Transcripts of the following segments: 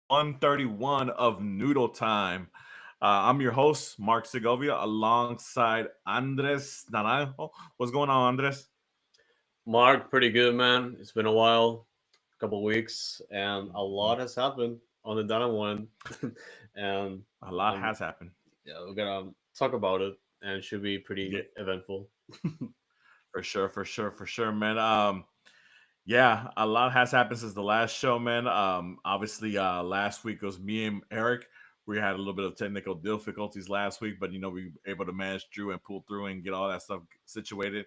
131 of Noodle Time. I'm your host, Mark Segovia, alongside Andres Naranjo. What's going on, Andres? Mark, pretty good, man. It's been a while, a couple weeks, and a lot has happened on the Dana one. and A lot um, has happened. yeah, we're gonna talk about it, and it should be Yeah, pretty eventful. for sure, man. Yeah, a lot has happened since the last show, man. Obviously, last week it was me and Eric. We had a little bit of technical difficulties last week, but we were able to manage through and pull through and get all that stuff situated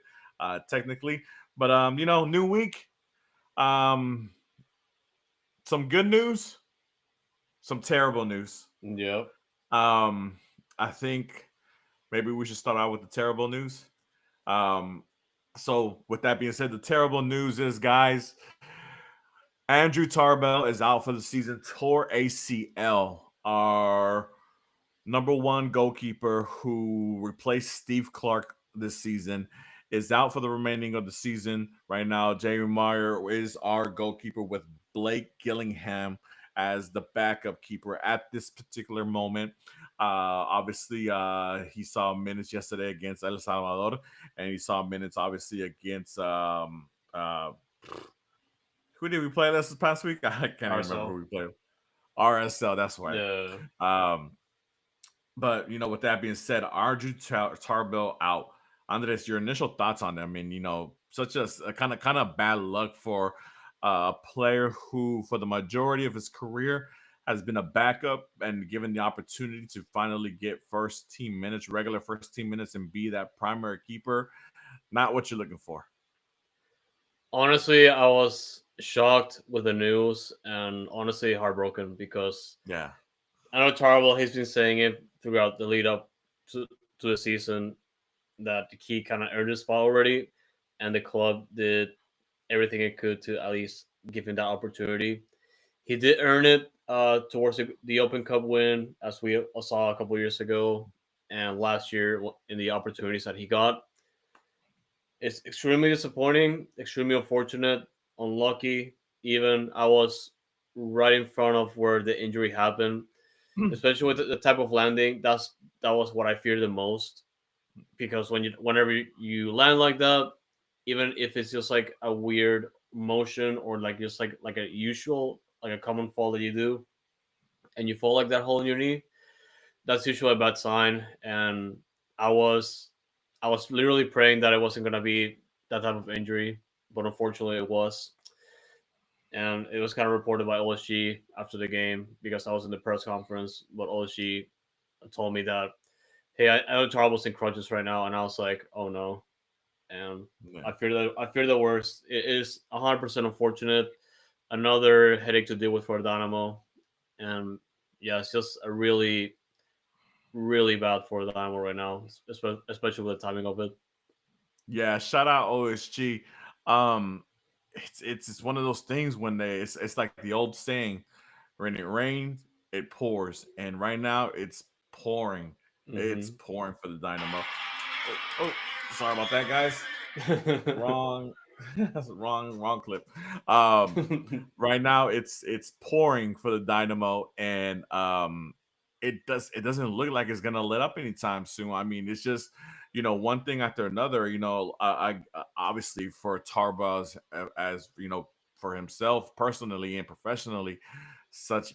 technically. But new week. Um, some good news, some terrible news. Yep. Um, I think maybe we should start out with the terrible news. Um, so with that being said, the terrible news is, guys, Andrew Tarbell is out for the season, tore ACL. Our number one goalkeeper who replaced Steve Clark this season is out for the remaining of the season. Right now, Jamie Meyer is our goalkeeper with Blake Gillingham as the backup keeper at this particular moment. Obviously, he saw minutes yesterday against El Salvador, and he saw minutes obviously against who did we play this past week? I can't even remember who RSL. we played. RSL, that's right. Yeah. Um, but with that being said, Arju Tarbell out. Andres, your initial thoughts on them? I mean, such a kind of bad luck for a player who, for the majority of his career, has been a backup and given the opportunity to finally get first team minutes, regular first team minutes, and be that primary keeper. Not what you're looking for. Honestly, I was shocked with the news, and honestly heartbroken because Yeah. I know Tarble. He's been saying it throughout the lead up to the season that he kind of earned his spot already, and the club did everything it could to at least give him that opportunity. He did earn it towards the Open Cup win, as we saw a couple years ago, and last year in the opportunities that he got. It's extremely disappointing, extremely unfortunate, unlucky. Even I was right in front of where the injury happened, especially with the type of landing. That was what I feared the most because whenever you land like that, even if it's just like a weird motion or like just like a usual like a common fall that you do, and you fall like that hole in your knee, that's usually a bad sign. And I was I was literally praying that it wasn't gonna be that type of injury, but unfortunately it was. And it was kind of reported by OSG after the game because I was in the press conference, but OSG told me that, hey, I know Charles in crutches right now, and I was like, oh no, and Yeah. I fear the worst. It is 100% unfortunate. Another headache to deal with for Dynamo, and yeah, it's just a really bad for Dynamo right now, especially with the timing of it. Yeah, shout out OSG. Um, it's one of those things when it's like the old saying, when it rains, it pours, and right now it's pouring. It's Hmm. pouring for the Dynamo. Oh, sorry about that, guys. Wrong, that's wrong clip. Right now it's pouring for the Dynamo, and it doesn't look like it's gonna let up anytime soon. I mean, it's just one thing after another. Obviously for Tarbaz, as for himself personally and professionally, such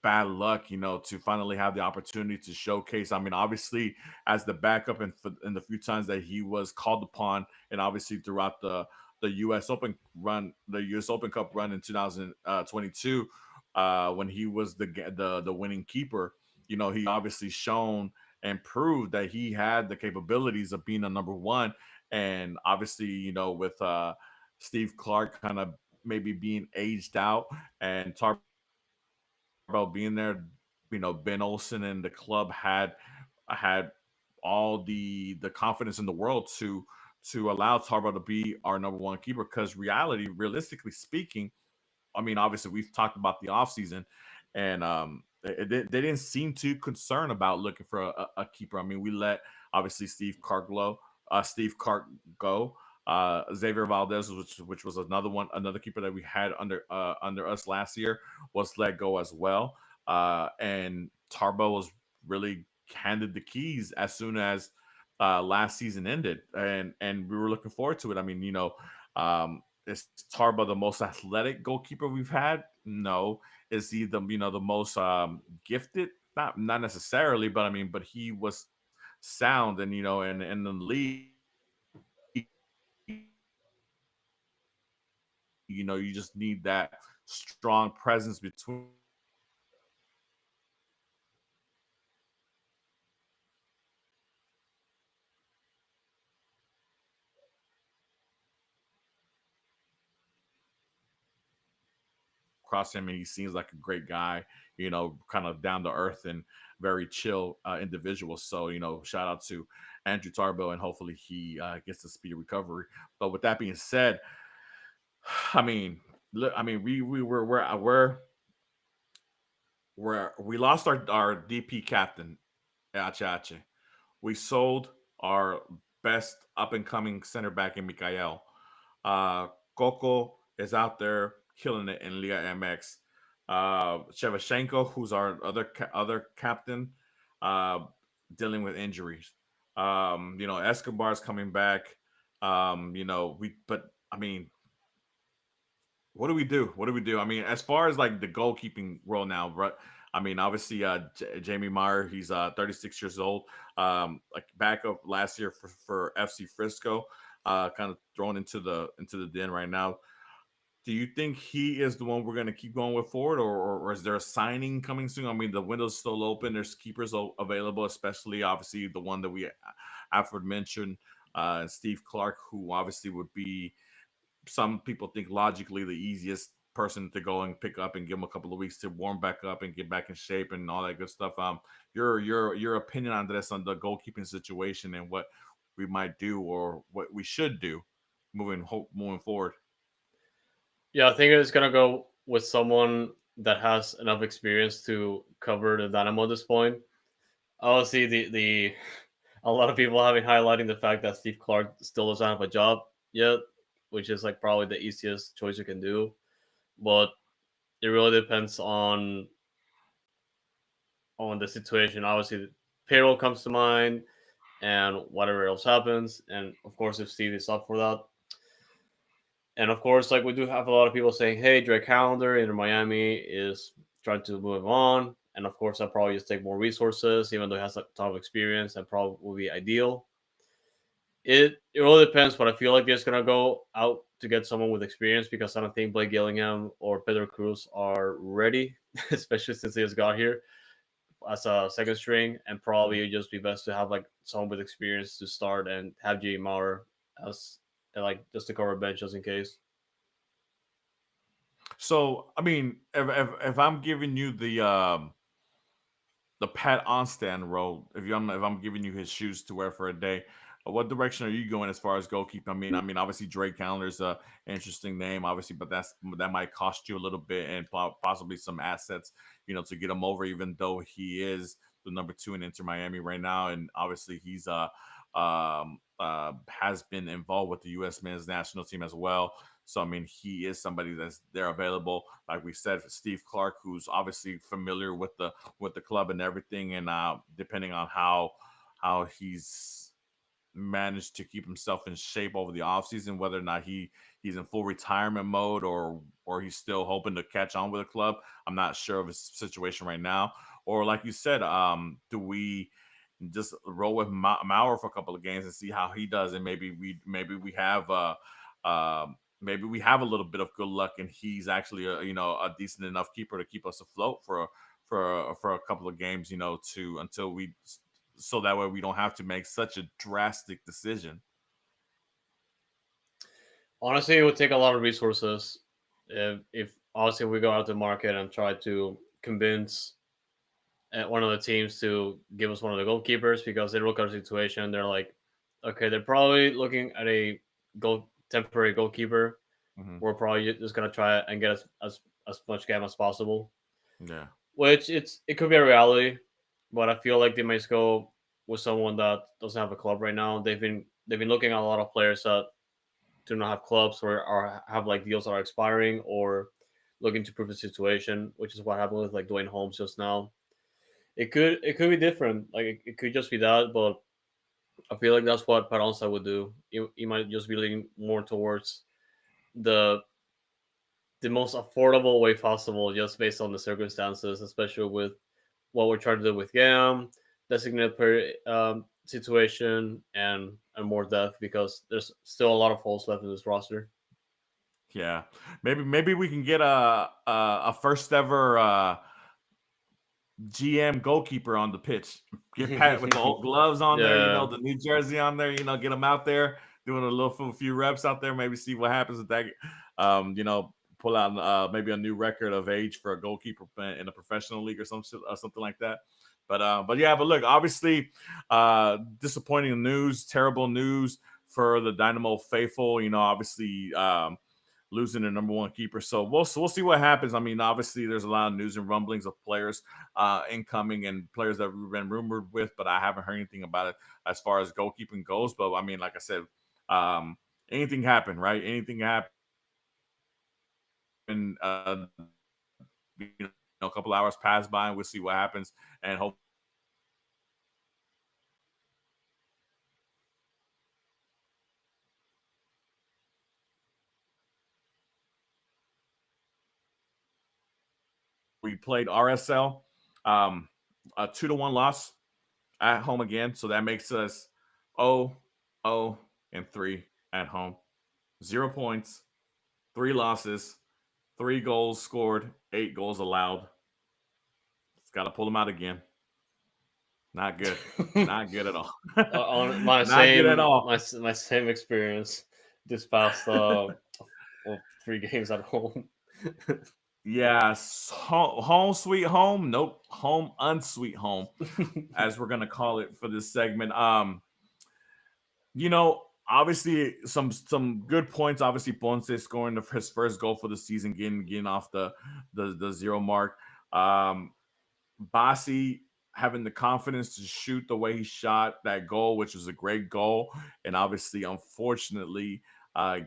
bad luck, to finally have the opportunity to showcase. I mean, obviously as the backup, and in the few times that he was called upon, and obviously throughout the U.S. Open Cup run in 2022, when he was the winning keeper. He obviously shown and proved that he had the capabilities of being a number one. And obviously, with Steve Clark kind of maybe being aged out, and Tarbell being there, Ben Olsen and the club had all the confidence in the world to allow Tarbell to be our number one keeper. Because realistically speaking, I mean, obviously we've talked about the offseason, and they didn't seem too concerned about looking for a keeper. I mean, we let obviously Steve Clark go. Xavier Valdez, which was another keeper that we had under us last year, was let go as well. And Tarbo was really handed the keys as soon as last season ended, and we were looking forward to it. I mean, is Tarbo the most athletic goalkeeper we've had? No. Is he the most gifted? Not necessarily, but I mean, but he was sound, and and in the league, you just need that strong presence between you and the defense to cross him, and he seems like a great guy, kind of down to earth and very chill individual. So, shout out to Andrew Tarbo, and hopefully he gets a speedy recovery. But with that being said, I mean, look, I mean, we lost our DP captain, Achache. We sold our best up and coming center back in Mikael. Coco is out there killing it in Liga MX. Shevchenko, who's our other captain, uh, dealing with injuries. Escobar's coming back. We but I mean, what do we do? What do we do? I mean, as far as like the goalkeeping role now, right? I mean, obviously, Jamie Meyer, he's 36 years old. Like backup last year for FC Frisco, kind of thrown into the den right now. Do you think he is the one we're going to keep going with forward, or is there a signing coming soon? I mean, the window's still open. There's keepers available, especially obviously the one that we Alfred mentioned, Steve Clark, who obviously would be, some people think, logically the easiest person to go and pick up and give him a couple of weeks to warm back up and get back in shape and all that good stuff. Your opinion on this, on the goalkeeping situation, and what we might do or what we should do moving forward. Yeah, I think it's gonna go with someone that has enough experience to cover the Dynamo at this point. Obviously, the a lot of people have been highlighting the fact that Steve Clark still doesn't have a job yet, which is like probably the easiest choice you can do. But it really depends on the situation. Obviously, payroll comes to mind, and whatever else happens, and of course, if Steve is up for that, and of course, like we do have a lot of people saying, "Hey, Drake Callender in Miami is trying to move on," and of course, that probably just take more resources, even though he has a ton of experience, and probably will be ideal. It really depends, but I feel like they're just gonna go out to get someone with experience because I don't think Blake Gillingham or Pedro Cruz are ready, especially since they just got here as a second string, and probably it'd just be best to have like someone with experience to start and have Jay Maurer as like just to cover bench just in case. So, I mean, if I'm giving you the Pat Onstan role, if I'm giving you his shoes to wear for a day, what direction are you going as far as goalkeeping? I mean, obviously Drake Calendar's a interesting name, obviously, but that might cost you a little bit, and possibly some assets, to get him over. Even though he is the number two in Inter Miami right now, and obviously he's has been involved with the U.S. men's national team as well. So I mean, he is somebody that's there available. Like we said, for Steve Clark, who's obviously familiar with the club and everything, and depending on how he's managed to keep himself in shape over the offseason, whether or not he's in full retirement mode, or he's still hoping to catch on with the club. I'm not sure of his situation right now. Or like you said, do we just roll with Maurer for a couple of games and see how he does, and maybe we have maybe we have a little bit of good luck, and he's actually a decent enough keeper to keep us afloat for a couple of games, to until we so that way we don't have to make such a drastic decision. Honestly, it would take a lot of resources if obviously we go out to the market and try to convince one of the teams to give us one of the goalkeepers because they look at the situation. They're like, okay, they're probably looking at a temporary goalkeeper. Hmm. We're probably just gonna try and get as much game as possible. Yeah. Which it could be a reality, but I feel like they might go with someone that doesn't have a club right now. They've been looking at a lot of players that do not have clubs or have like deals that are expiring or looking to prove the situation, which is what happened with like Dwayne Holmes just now. It could be different. Like it could just be that, but I feel like that's what Paronsa would do. He might just be leaning more towards the the most affordable way possible, just based on the circumstances, especially with what we're trying to do with Gam, designated player situation, and more depth because there's still a lot of holes left in this roster. Yeah, maybe we can get a first ever GM goalkeeper on the pitch. Get Pat with the old gloves on there, Yeah. the New Jersey on there, get him out there doing a few reps out there. Maybe see what happens with that. Pull out maybe a new record of age for a goalkeeper in a professional league or something like that. But look, obviously, disappointing news, terrible news for the Dynamo faithful. Obviously. Losing their number one keeper. So we'll see what happens. I mean, obviously, there's a lot of news and rumblings of players incoming and players that we've been rumored with, but I haven't heard anything about it as far as goalkeeping goes. But I mean, like I said, um, anything happen, right? Anything happen. A couple hours pass by, and we'll see what happens, and hopefully we played RSL, a 2-1 loss at home again. So that makes us 0-0-3 at home. 0 points, 3 losses, 3 goals scored, 8 goals allowed. It's got to pull them out again. Not good. Not good at all. On my Not good at same all. my same experience this past 3 games at home. Yes. Home sweet home. Nope. Home unsweet home, as we're gonna call it for this segment. Obviously some good points. Obviously, Ponce scoring his first goal for the season, getting off the 0 mark. Um, Bassi having the confidence to shoot the way he shot that goal, which was a great goal, and obviously, unfortunately,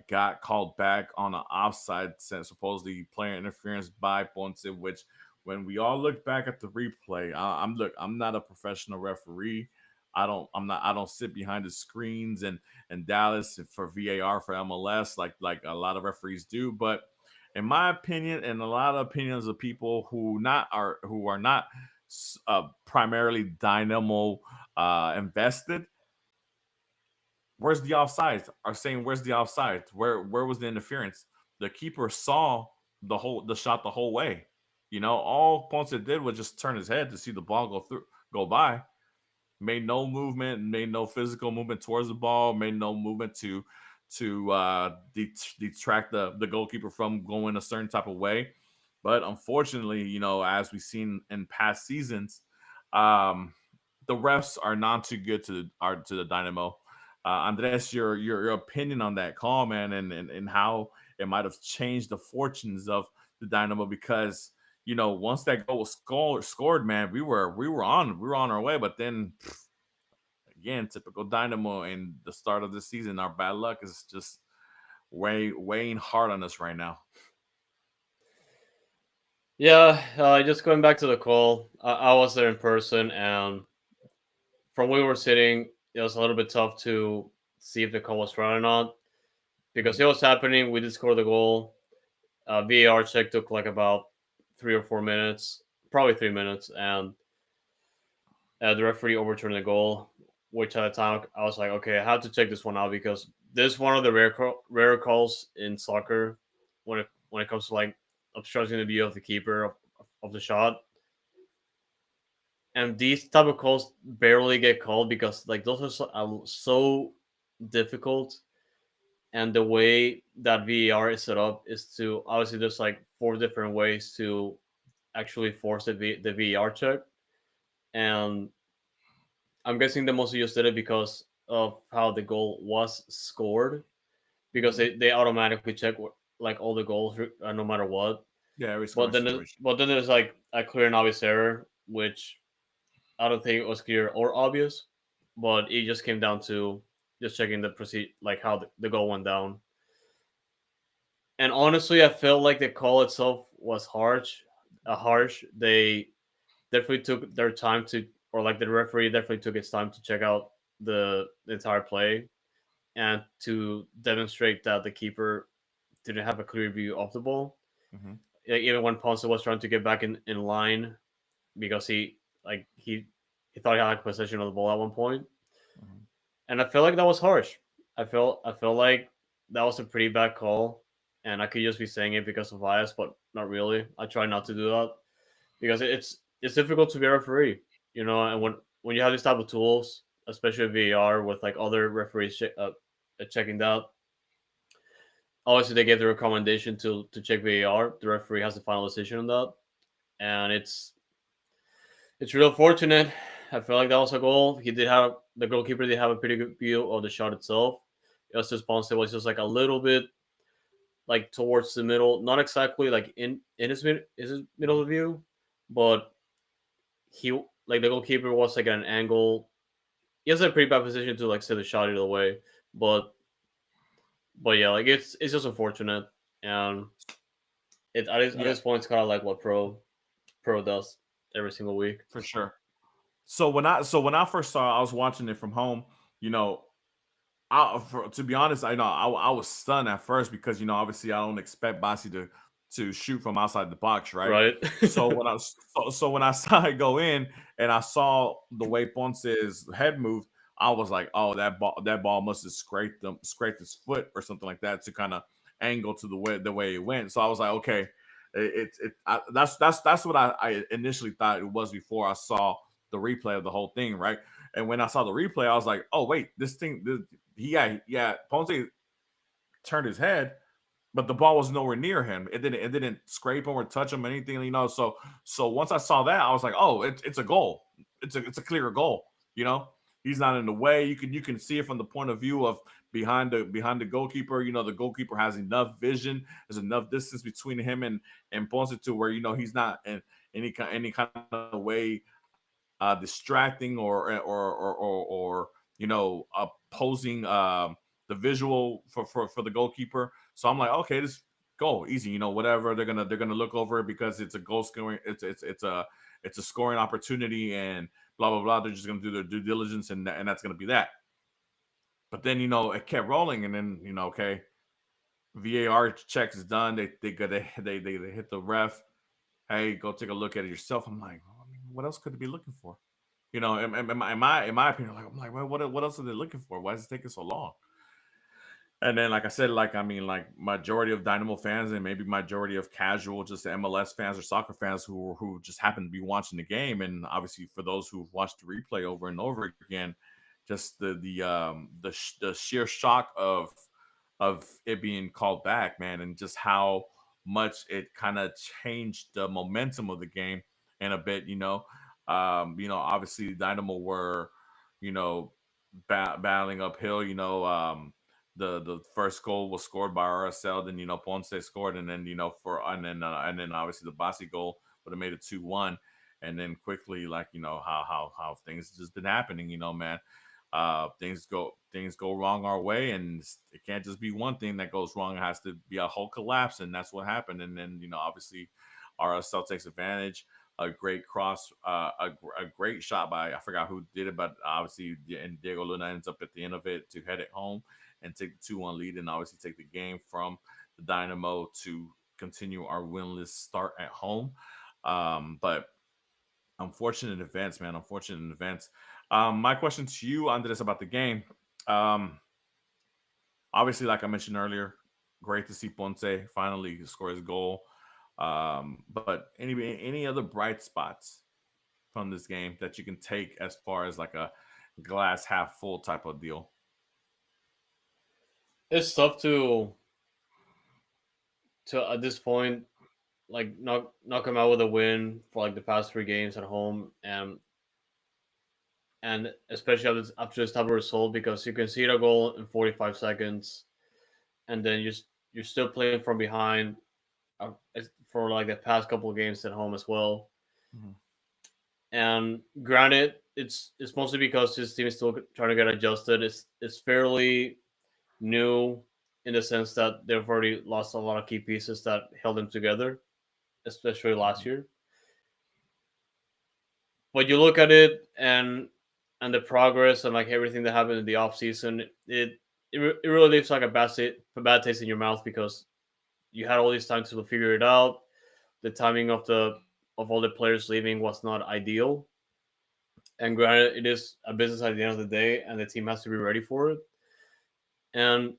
got called back on an offside sense, supposedly player interference by Ponce. Which, when we all look back at the replay, I'm not a professional referee. I don't sit behind the screens and Dallas for VAR for MLS like a lot of referees do, but in my opinion, and a lot of opinions of people who are not primarily Dynamo invested, where's the offside? Are saying where's the offside? Where was the interference? The keeper saw the shot the whole way. All Ponce did was just turn his head to see the ball go by. Made no movement, made no physical movement towards the ball, made no movement to detract the goalkeeper from going a certain type of way. But unfortunately, as we've seen in past seasons, um, the refs are not too good to the Dynamo. Andres, your opinion on that call, man, and how it might have changed the fortunes of the Dynamo, because once that goal was scored, man, we were on our way, but then again, typical Dynamo in the start of the season, our bad luck is just weighing hard on us right now. Yeah, just going back to the call, I was there in person, and from where we were sitting, it was a little bit tough to see if the call was right or not because it was happening. We did score the goal. VAR check took like about 3 or 4 minutes, probably 3 minutes, and the referee overturned the goal. Which at the time I was like, okay, I have to check this one out because this is one of the rare calls in soccer when it comes to like obstructing the view of the keeper of the shot. And these type of calls barely get called because like those are so difficult, and the way that VAR is set up is to obviously there's like 4 different ways to actually force the VAR check, and I'm guessing the most of you did it because of how the goal was scored because Mhm. they automatically check like all the goals no matter what. Yeah, every But scoring then situation. but then there's like a clear and obvious error, which I don't think it was clear or obvious, but it just came down to just checking the proceed like how the goal went down. And honestly, I felt like the call itself was harsh. Harsh. They definitely took their time to, or like the referee definitely took its time to check out the entire play and to demonstrate that the keeper didn't have a clear view of the ball. Hmm. Like, even when Ponce was trying to get back in line because he thought he had possession of the ball at one point, Hmm. and I felt like that was harsh. I felt like that was a pretty bad call, and I could just be saying it because of bias, but not really. I try not to do that because it's difficult to be a referee, and when you have these type of tools, especially VAR with like other referees checking that. Obviously, they gave the recommendation to check VAR. The referee has the final decision on that, and it's real fortunate. I feel like that was a goal. The goalkeeper did have a pretty good view of the shot itself. Justice Ponce was just like a little bit like towards the middle, not exactly like in his middle of the view, but he like the goalkeeper was like at an angle. He has a pretty bad position to like set the shot either way, but yeah, like it's just unfortunate, and at Yeah, this point it's kind of like what pro does every single week. for sure. So when I first saw, I was watching it from home. You know, to be honest, I was stunned at first because obviously I don't expect Basi to shoot from outside the box, right? Right? So when I saw it go in and I saw the way Ponce's head moved, I was like, oh, that ball must have scraped his foot or something like that to kind of angle to the way it went. So I was like, okay, that's what I initially thought it was before I saw the replay of the whole thing, right? And when I saw the replay, I was like, oh wait, yeah, Ponce turned his head, but the ball was nowhere near him. It didn't scrape him or touch him, anything. So once I saw that, I was like, oh, it's a goal. It's a clear goal. You know, he's not in the way. You can see it from the point of view of behind the goalkeeper. The goalkeeper has enough vision. There's enough distance between him and Ponce to where he's not in any kind of way distracting or opposing the visual for the goalkeeper. So I'm like, okay, this goal easy. Whatever they're gonna look over it because it's a goal scoring. It's a scoring opportunity and blah blah blah. They're just gonna do their due diligence and that's gonna be that. But then it kept rolling and then okay, VAR checks is done. They hit the ref. Hey, go take a look at it yourself. I'm like, well, I mean, what else could they be looking for? In my opinion, like I'm like, well, what else are they looking for? Why is it taking so long? And then, like I said, like I mean, like majority of Dynamo fans and maybe majority of casual, just MLS fans or soccer fans who just happen to be watching the game, and obviously for those who've watched the replay over and over again, just the sheer shock of it being called back, man, and just how much it kind of changed the momentum of the game in a bit. Obviously Dynamo were, you know, battling uphill. The first goal was scored by RSL, then Ponce scored, and then and then obviously the Bassi goal would have made it 2-1, and then quickly like how things just been happening, man. Things go wrong our way, and it can't just be one thing that goes wrong. It has to be a whole collapse, and that's what happened. And then obviously RSL takes advantage. A great cross, a great shot by I forgot who did it, but obviously and Diego Luna ends up at the end of it to head it home and take the 2-1 lead, and obviously take the game from the Dynamo to continue our winless start at home. But unfortunate events, man. Unfortunate events. My question to you, Andres, about the game. Um, Obviously, like I mentioned earlier, great to see Ponce finally score his goal. But any other bright spots from this game that you can take as far as like a glass half full type of deal? It's tough to at this point like not come out with a win for like the past three games at home, and especially after this type of result, because you can see a goal in 45 seconds, and then you're still playing from behind for like the past couple of games at home as well. Mhm. And granted, it's mostly because this team is still trying to get adjusted. It's fairly new. in the sense that they've already lost a lot of key pieces that held them together, especially last Mhm. year. But you look at it and the progress and like everything that happened in the off season, it really leaves like a bad taste in your mouth because you had all this time to figure it out. The timing of all the players leaving was not ideal. And granted, it is a business at the end of the day, and the team has to be ready for it. And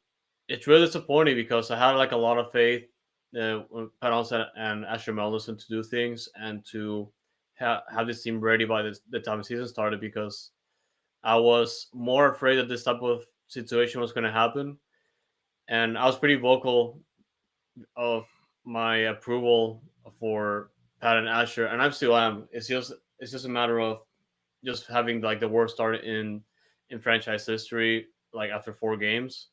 it's really disappointing because I had like a lot of faith with Panos and Asher Melnison to do things and to have this team ready by the time the season started because I was more afraid that this type of situation was going to happen. And I was pretty vocal of my approval for Pat and Asher, and I still am. It's just a matter of just having like the worst start in franchise history, like after 4 games.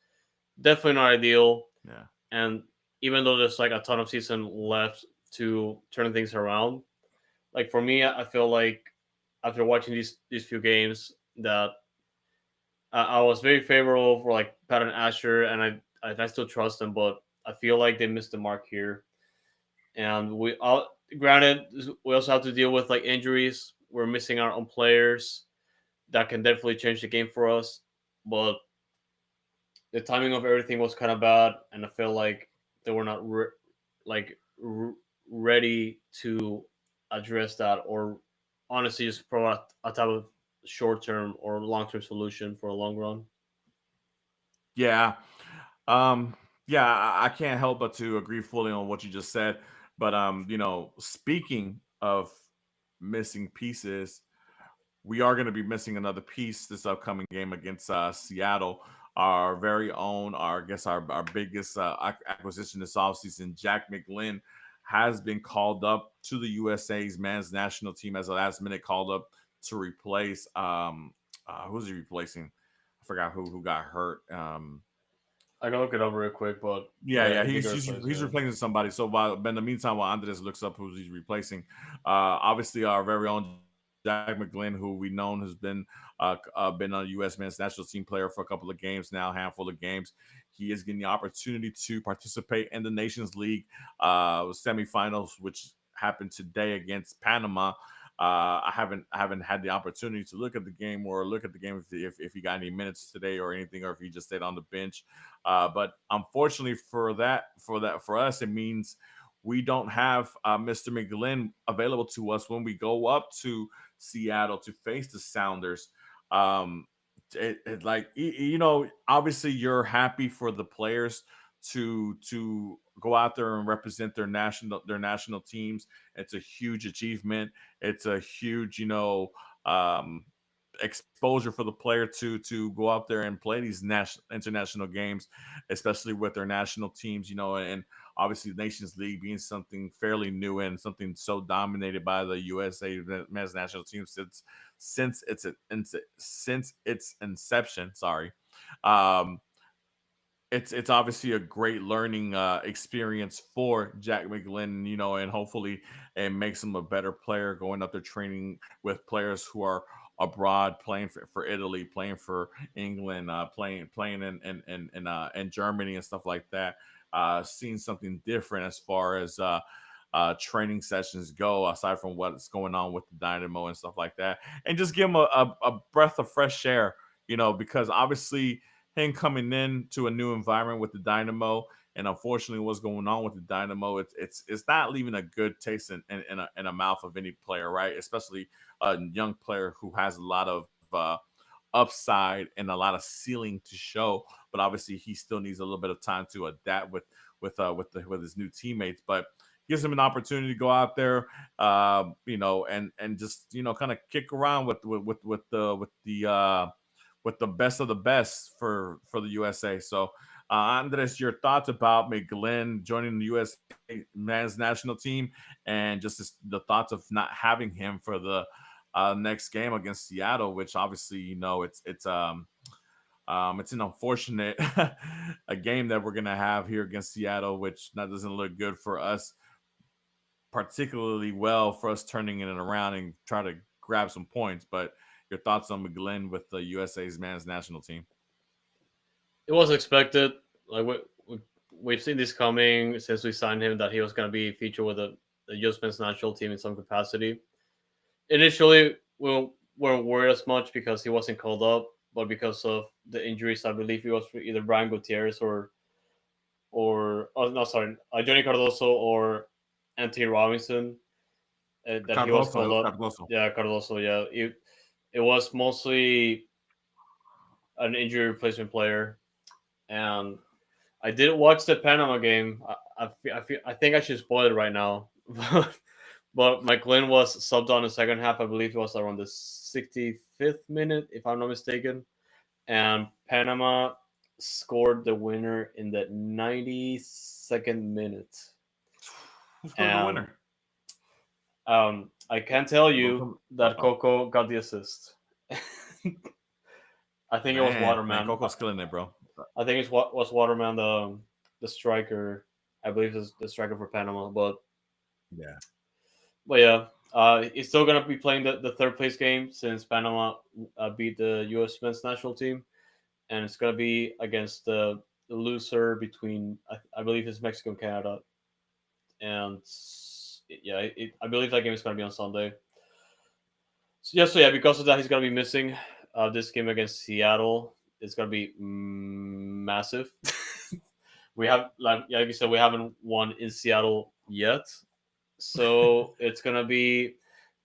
Definitely not ideal. Yeah. And even though there's like a ton of season left to turn things around, like for me, I feel like after watching these few games that I was very favorable for like Pat and Asher, and I still trust them, but I feel like they missed the mark here. And we all granted we also have to deal with like injuries. We're missing our own players that can definitely change the game for us, but the timing of everything was kind of bad, and I feel like they were not like ready to address that, or honestly just provide a type of short term or long term solution for a long run. Yeah. Um, yeah, I can't help but to agree fully on what you just said. But speaking of missing pieces, we are going to be missing another piece this upcoming game against Seattle. Our very own, our I guess our biggest acquisition this offseason, Jack McGlynn, has been called up to the USA's men's national team as a last minute called up to replace who's he replacing? I forgot who got hurt. I can look it up real quick, but Yeah, yeah, yeah, he did get he's replaced. he's Yeah. replacing somebody. So while in the meantime, while Andres looks up who he's replacing, obviously our very own Jack McGlynn, who we known has been a U.S. men's national team player for a couple of games now, handful of games. He is getting the opportunity to participate in the Nations League semifinals, which happened today against Panama. I haven't had the opportunity to look at the game or look at the game if he got any minutes today or anything, or if he just stayed on the bench. But unfortunately for us, it means we don't have Mr. McGlynn available to us when we go up to Seattle to face the Sounders. Um, obviously you're happy for the players to go out there and represent their national teams. It's a huge achievement. It's a huge um, exposure for the player to go out there and play these national international games, especially with their national teams. And obviously the Nations League being something fairly new and something so dominated by the USA men's national team since its inception. Sorry. Um, it's obviously a great learning experience for Jack McGlynn, and hopefully it makes him a better player going up there training with players who are abroad, playing for Italy, playing for England, playing in Germany and stuff like that. Seeing something different as far as training sessions go, aside from what's going on with the Dynamo and stuff like that, and just give him a breath of fresh air, because obviously him coming in to a new environment with the Dynamo, and unfortunately, what's going on with the Dynamo, it's not leaving a good taste in a mouth of any player, right? Especially a young player who has a lot of upside and a lot of ceiling to show, but obviously he still needs a little bit of time to adapt with his new teammates, but gives him an opportunity to go out there, and just kind of kick around with the best of the best for the USA. So, Andres, your thoughts about McGlynn joining the USA men's national team, and just the thoughts of not having him for the next game against Seattle, which obviously it's an unfortunate a game that we're gonna have here against Seattle, which that doesn't look good for us, particularly well for us turning it around and try to grab some points. But your thoughts on McGlynn with the USA's men's national team? It was expected. Like we've seen this coming since we signed him that he was going to be featured with the U.S. men's national team in some capacity. Initially, we weren't worried as much because he wasn't called up, but because of the injuries, I believe it was for either Brian Gutierrez or oh no, sorry, Johnny Cardoso or Anthony Robinson that he was Cardoso, it called was up. Cardoso. Yeah, Cardoso. Yeah, it was mostly an injury replacement player, and I did watch the Panama game. I think I should spoil it right now. But McGlynn was subbed on the second half. I believe it was around the 65th minute, if I'm not mistaken. And Panama scored the winner in the 92nd minute. Who scored the And winner? I can tell you that Oh, Coco got the assist. I think it was man, Waterman. Coco's killing it, bro. I think it was Waterman, the striker. I believe it's the striker for Panama. Yeah. But yeah, he's still gonna be playing the third place game since Panama beat the U.S. men's national team, and it's gonna be against the loser between I believe it's Mexico and Canada, and yeah, I believe that game is gonna be on Sunday. So yeah, because of that, he's gonna be missing this game against Seattle. It's gonna be massive. We have like you said, we haven't won in Seattle yet, so it's gonna be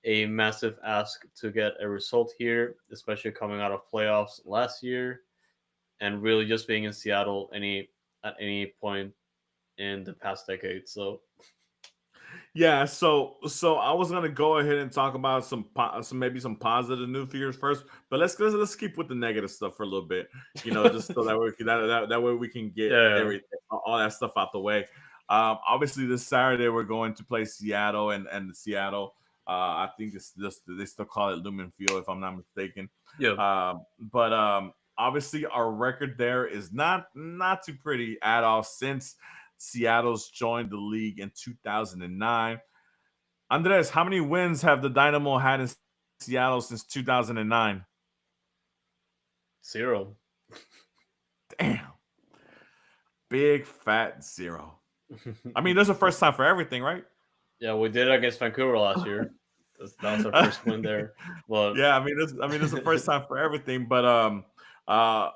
a massive ask to get a result here, especially coming out of playoffs last year, and really just being in Seattle at any point in the past decade. So Yeah, so I was gonna go ahead and talk about some maybe some positive news figures first, but let's keep with the negative stuff for a little bit, just so that way that way we can get yeah, everything all that stuff out the way. Obviously, this Saturday we're going to play Seattle and Seattle. I think it's just they still call it Lumen Field if I'm not mistaken. yeah. But obviously our record there is not too pretty at all since Seattle's joined the league in 2009. Andres, how many wins have the Dynamo had in Seattle since 2009? Zero. Damn. Big fat zero. I mean, there's a first time for everything, right? Yeah, we did it against Vancouver last year. That was our first win there. But Yeah, I mean, it's the first time for everything, but uh,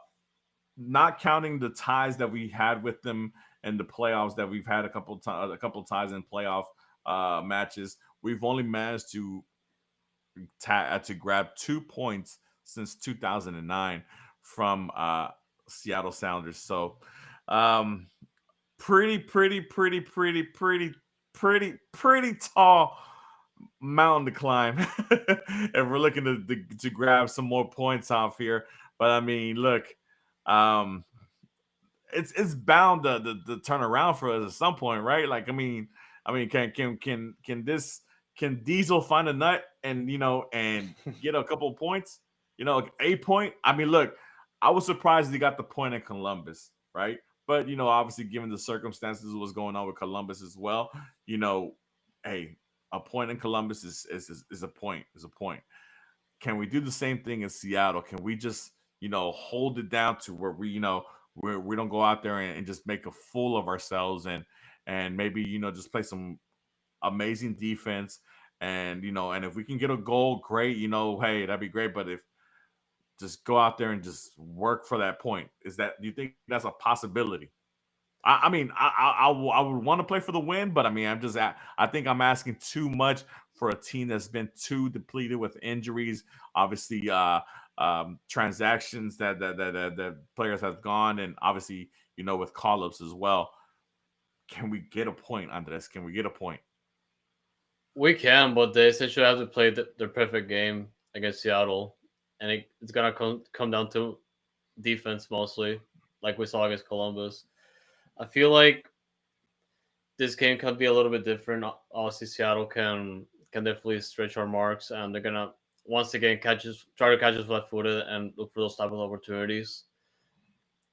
not counting the ties that we had with them in the playoffs that we've had a couple ties in playoff matches, we've only managed to grab 2 points since 2009 from Seattle Sounders. So, um, pretty tall mountain to climb if we're looking to grab some more points off here. But I mean, look, um, it's bound to turn around for us at some point, right? Like, I mean, can Diesel find a nut and and get a couple of points? Like a point. I mean, look, I was surprised he got the point in Columbus, right? But obviously, given the circumstances, what's going on with Columbus as well, you know, hey, a point in Columbus is a point. Is a point. Can we do the same thing in Seattle? Can we just hold it down to where we don't go out there and just make a fool of ourselves and maybe just play some amazing defense and if we can get a goal, great. Hey, that'd be great. But if just go out there and just work for that point, do you think that's a possibility? I mean, I would want to play for the win, but I mean, I think I'm asking too much for a team that's been too depleted with injuries. Obviously, transactions that players have gone, and obviously, with call ups as well. Can we get a point, Andres? Can we get a point? we can, but they essentially have to play the perfect game against Seattle, and it's gonna come down to defense mostly, like we saw against Columbus. I feel like this game can be a little bit different. Obviously, Seattle can definitely stretch our marks, and they're gonna once again try to catch us flat-footed and look for those type of opportunities.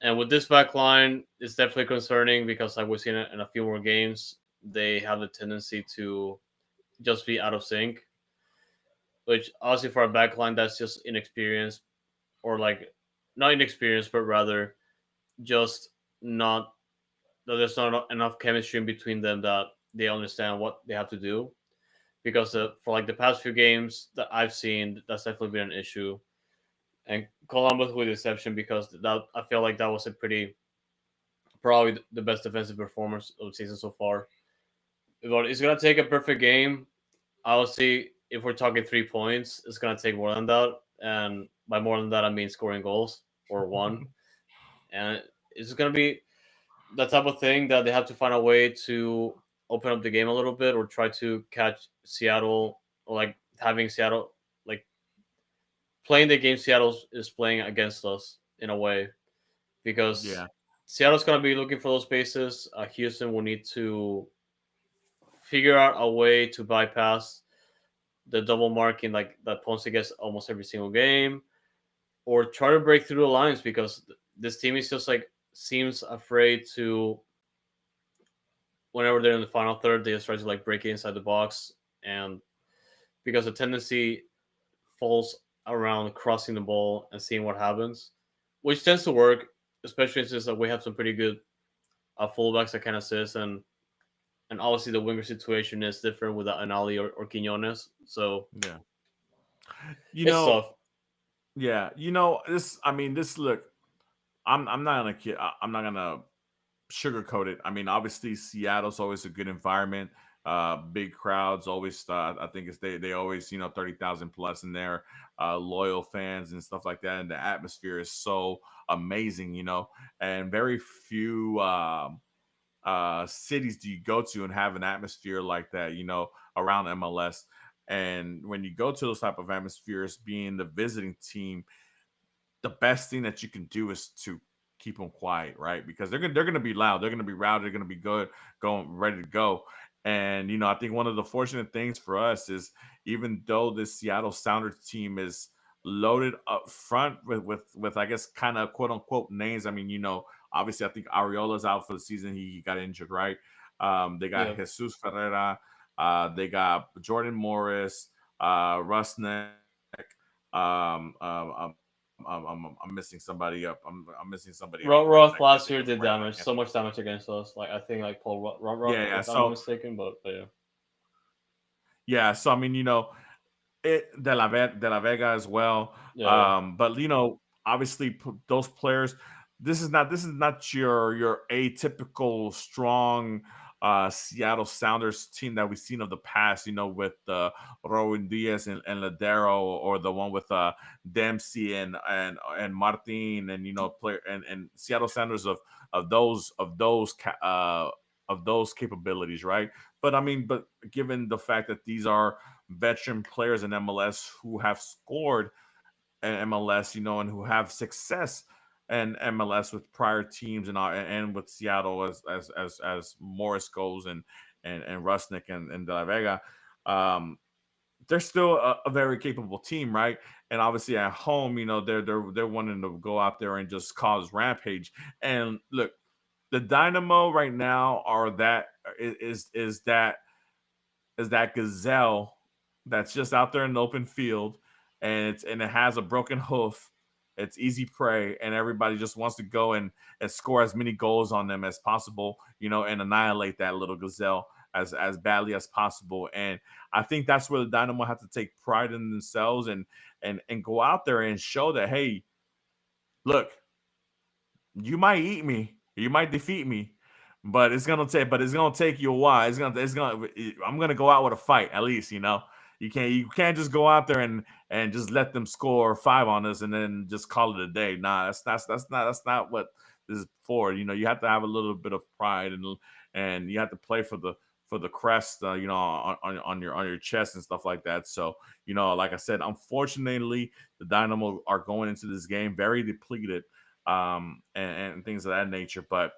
And with this back line, it's definitely concerning because, like we've seen it in a few more games, they have the tendency to just be out of sync. Which obviously for a back line, that's just inexperience, or like not inexperience, but rather just not that there's not enough chemistry in between them that they understand what they have to do. Because for like the past few games that I've seen, that's definitely been an issue. And Columbus with the exception, because that I feel like that was a pretty probably the best defensive performance of the season so far. But it's gonna take a perfect game. I would say if we're talking 3 points, it's gonna take more than that. And by more than that, I mean scoring goals or one. And it's gonna be that type of thing that they have to find a way to open up the game a little bit or try to catch Seattle, or like having Seattle like playing the game Seattle is playing against us in a way, because Yeah, Seattle's gonna be looking for those spaces. Houston will need to figure out a way to bypass the double marking like that Ponce gets almost every single game, or try to break through the lines, because this team is just like seems afraid to, whenever they're in the final third, they just try to like break it inside the box, and because the tendency falls around crossing the ball and seeing what happens, which tends to work, especially since we have some pretty good fullbacks that can assist, and obviously the winger situation is different with Anali or Quinones, so yeah. You it's know, tough. yeah. This. I mean, this. Look, I'm not gonna I'm not gonna sugarcoat it. I mean, obviously Seattle's always a good environment. Big crowds always. I think it's they always 30,000 plus in there. Loyal fans and stuff like that, and the atmosphere is so amazing. And very few cities do you go to and have an atmosphere like that. Around MLS. And when you go to those type of atmospheres, being the visiting team, the best thing that you can do is to keep them quiet, right? Because they're gonna be loud, they're gonna be rowdy, they're gonna be good, going ready to go. And I think one of the fortunate things for us is, even though this Seattle Sounders team is loaded up front with I guess kind of quote unquote names. I mean, obviously I think Ariola's out for the season. He got injured, right? They got Yeah. Jesus Ferreira, they got Jordan Morris, Rusnek, I'm missing somebody up. I'm missing somebody up right now. I Roth can't last think year of did right now. I damage, can't so think. much damage against us. Like I think like Paul Roth, Yeah, yeah. if I'm not So mistaken, but yeah, yeah, so I mean, De La Vega as well. yeah, But obviously those players. This is not your atypical strong Seattle Sounders team that we've seen of the past. With Rowan Diaz and Ladero, or the one with Dempsey and Martin, and player and Seattle Sounders of those capabilities, right? But I mean, given the fact that these are veteran players in MLS who have scored in MLS, and who have success in MLS with prior teams, and with Seattle, as Morris goes, and Rusnik and De La Vega. Um, they're still a very capable team, right? And obviously at home, they're wanting to go out there and just cause rampage. And look, the Dynamo right now are that is that gazelle that's just out there in the open field, and it has a broken hoof. It's easy prey, and everybody just wants to go and score as many goals on them as possible, and annihilate that little gazelle as badly as possible. And I think that's where the Dynamo have to take pride in themselves, and go out there and show that, hey, look, you might eat me, you might defeat me, but it's gonna take you a while. I'm gonna go out with a fight at least. You can't just go out there and just let them score five on us and then just call it a day. Nah, that's not what this is for. You have to have a little bit of pride, and you have to play for the crest, on your chest and stuff like that. So, like I said, unfortunately, the Dynamo are going into this game very depleted, and things of that nature. But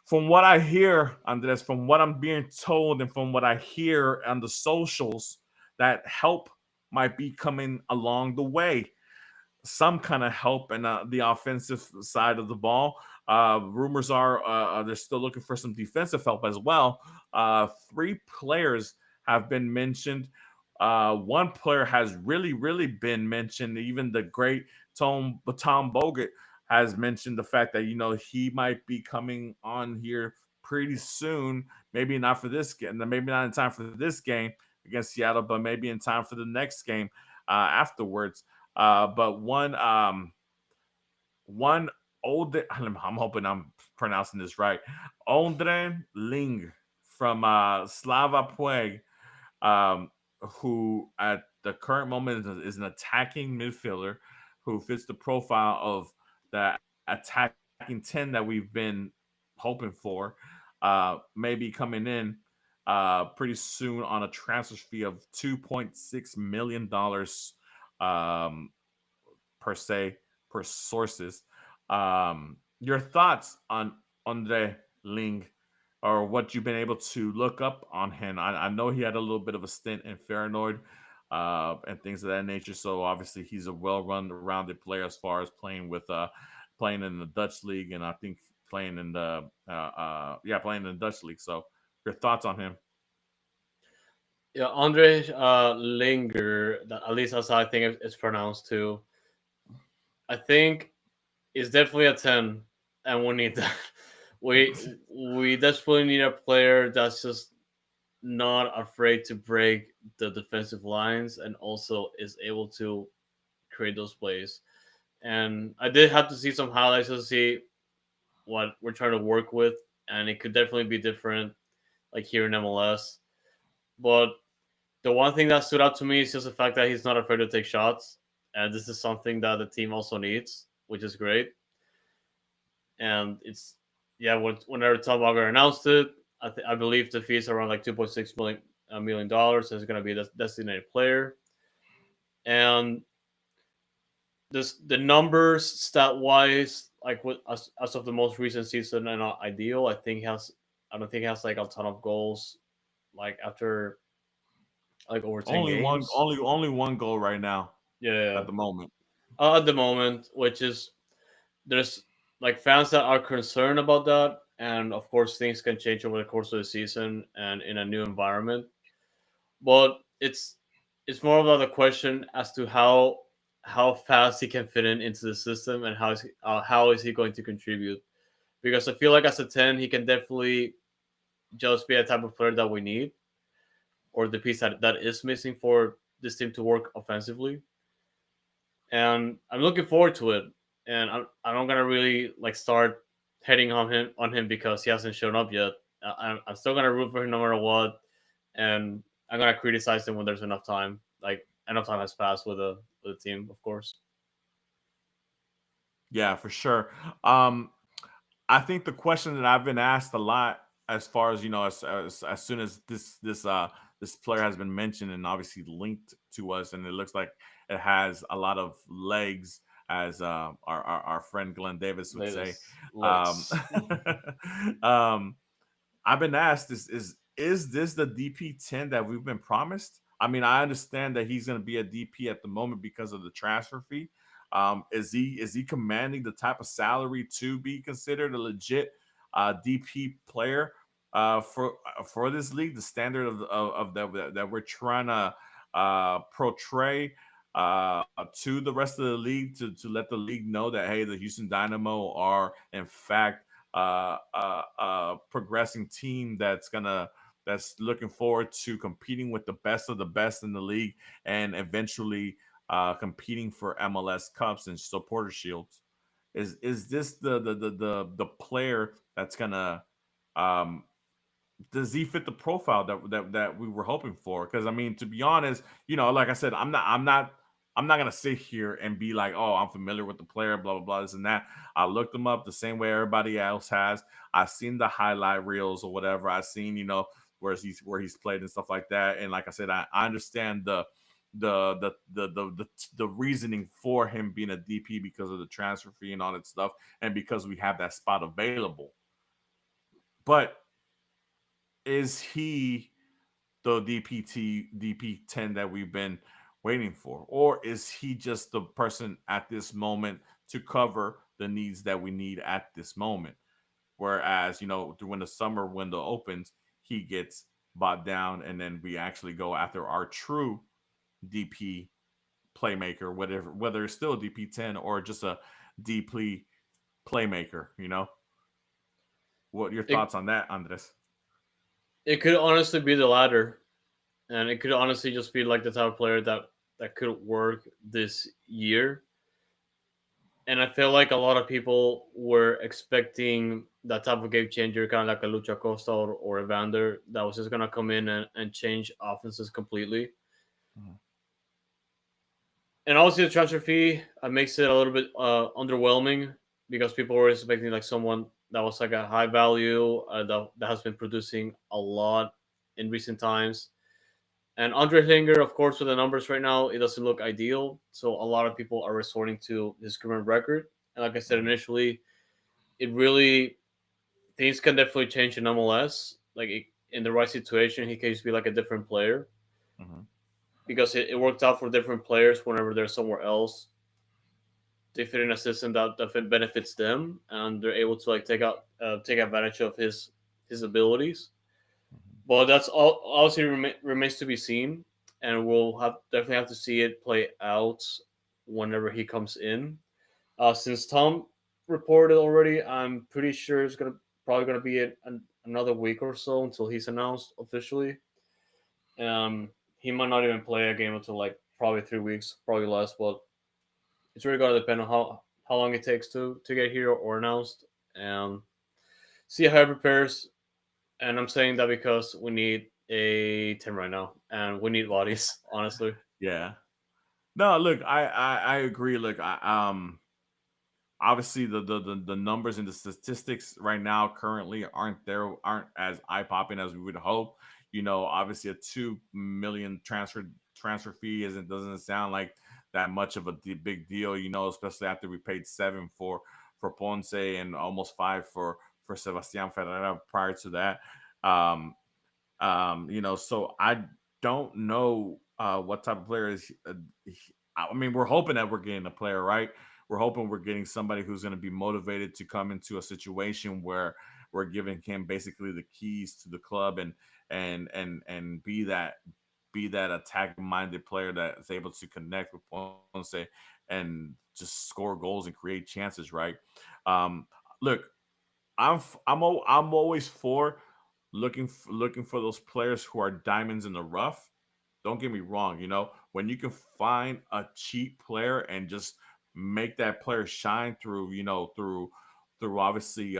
from what I hear, Andres, from what I'm being told, and from what I hear on the socials, that help might be coming along the way. Some kind of help in the offensive side of the ball. Rumors are they're still looking for some defensive help as well. Three players have been mentioned. One player has really, really been mentioned. Even the great Tom Bogut has mentioned the fact that he might be coming on here pretty soon. Maybe not for this game, maybe not in time for this game against Seattle, but maybe in time for the next game afterwards. But one old, I'm hoping I'm pronouncing this right. Ondre Ling from Slava Prague, um, who at the current moment is an attacking midfielder who fits the profile of the attacking 10 that we've been hoping for. Maybe coming in pretty soon on a transfer fee of $2.6 million um, per se, per sources. Your thoughts on Andre Ling, or what you've been able to look up on him? I know he had a little bit of a stint in Faranoid and things of that nature. So obviously he's a well-run, rounded player as far as playing in the Dutch league, and I think playing in the Dutch league. So your thoughts on him? Yeah, Andre Linger, at least that's how I think it's pronounced too. I think is definitely a 10, and we need that. We desperately need a player that's just not afraid to break the defensive lines and also is able to create those plays. And I did have to see some highlights to see what we're trying to work with, and it could definitely be different, like here in MLS. But the one thing that stood out to me is just the fact that he's not afraid to take shots, and this is something that the team also needs, which is great. And it's yeah, whenever Tom Walker announced it, I believe the fees around like 2.6 million dollars. Is going to be the designated player, and this the numbers stat wise, like as of the most recent season, are not ideal. I don't think he has like a ton of goals, like after like over 10 games. Only one goal right now Yeah, at the moment. at the moment, which is there's like fans that are concerned about that, and of course things can change over the course of the season and in a new environment. But it's more about the question as to how fast he can fit into the system and how is he going to contribute. Because I feel like as a 10, he can definitely just be a type of player that we need, or the piece that is missing for this team to work offensively. And I'm looking forward to it. And I'm not gonna really like start heading on him because he hasn't shown up yet. I'm still gonna root for him no matter what, and I'm gonna criticize him when there's enough time. Like enough time has passed with the team, of course. Yeah, for sure. Um, I think the question that I've been asked a lot, as far as as soon as this player has been mentioned and obviously linked to us, and it looks like it has a lot of legs, as our friend Glenn Davis would say. Latest Um, legs. um, I've been asked, is this the DP10 that we've been promised? I mean, I understand that he's going to be a DP at the moment because of the transfer fee. Is he commanding the type of salary to be considered a legit DP player for this league? The standard of that we're trying to portray to the rest of the league, to let the league know that, hey, the Houston Dynamo are in fact progressing team that's looking forward to competing with the best of the best in the league, and eventually competing for MLS Cups and supporter shields. Is this the player that's gonna um, does he fit the profile that we were hoping for? Because I mean, to be honest, like I said, I'm not gonna sit here and be like, oh, I'm familiar with the player, blah blah blah, this and that. I looked him up the same way everybody else has. I've seen the highlight reels or whatever. I've seen, where he's played and stuff like that. And like I said, I understand the reasoning for him being a DP because of the transfer fee and all that stuff, and because we have that spot available. But is he the DP10 that we've been waiting for, or is he just the person at this moment to cover the needs that we need at this moment? Whereas, when the summer window opens, he gets bought down, and then we actually go after our true DP playmaker, whether it's still a DP10 or just a DP playmaker. What your It thoughts on that, Andres? it could honestly be the latter, and it could honestly just be like the type of player that could work this year. And I feel like a lot of people were expecting that type of game changer, kind of like a Lucha Costa or Evander, that was just gonna come in and change offenses completely. Mhm. And obviously, the transfer fee makes it a little bit underwhelming because people were expecting like someone that was like a high value that has been producing a lot in recent times. And Andre Hinger, of course, with the numbers right now, it doesn't look ideal. So a lot of people are resorting to his current record. And like I said Mhm. initially, it really things can definitely change in MLS. Like in the right situation, he can just be like a different player Mhm. because it worked out for different players whenever they're somewhere else. They fit in a system that benefits them, and they're able to like take advantage of his abilities. Mhm. But that's all obviously remains to be seen, and we'll have definitely have to see it play out whenever he comes in. Since Tom reported already, I'm pretty sure it's gonna probably gonna be another week or so until he's announced officially. He might not even play a game until like probably 3 weeks, probably less. But it's really gonna depend on how long it takes to get here or announced, and see how he prepares. And I'm saying that because we need a 10 right now, and we need bodies, honestly. Yeah. No, look, I agree. Look, obviously the numbers and the statistics right now currently aren't as eye popping as we would hope. Obviously a 2 million transfer fee isn't doesn't sound like that much of a big deal. Especially after we paid 7 for Ponce and almost 5 for Sebastian Ferreira prior to that. Um, so I don't know what type of player is. I mean, we're hoping that we're getting a player, right? We're hoping we're getting somebody who's going to be motivated to come into a situation where we're giving him basically the keys to the club and be that attack minded player that is able to connect with Ponce and just score goals and create chances, right? Um, Look, I'm always for looking for those players who are diamonds in the rough. Don't get me wrong, when you can find a cheap player and just make that player shine through obviously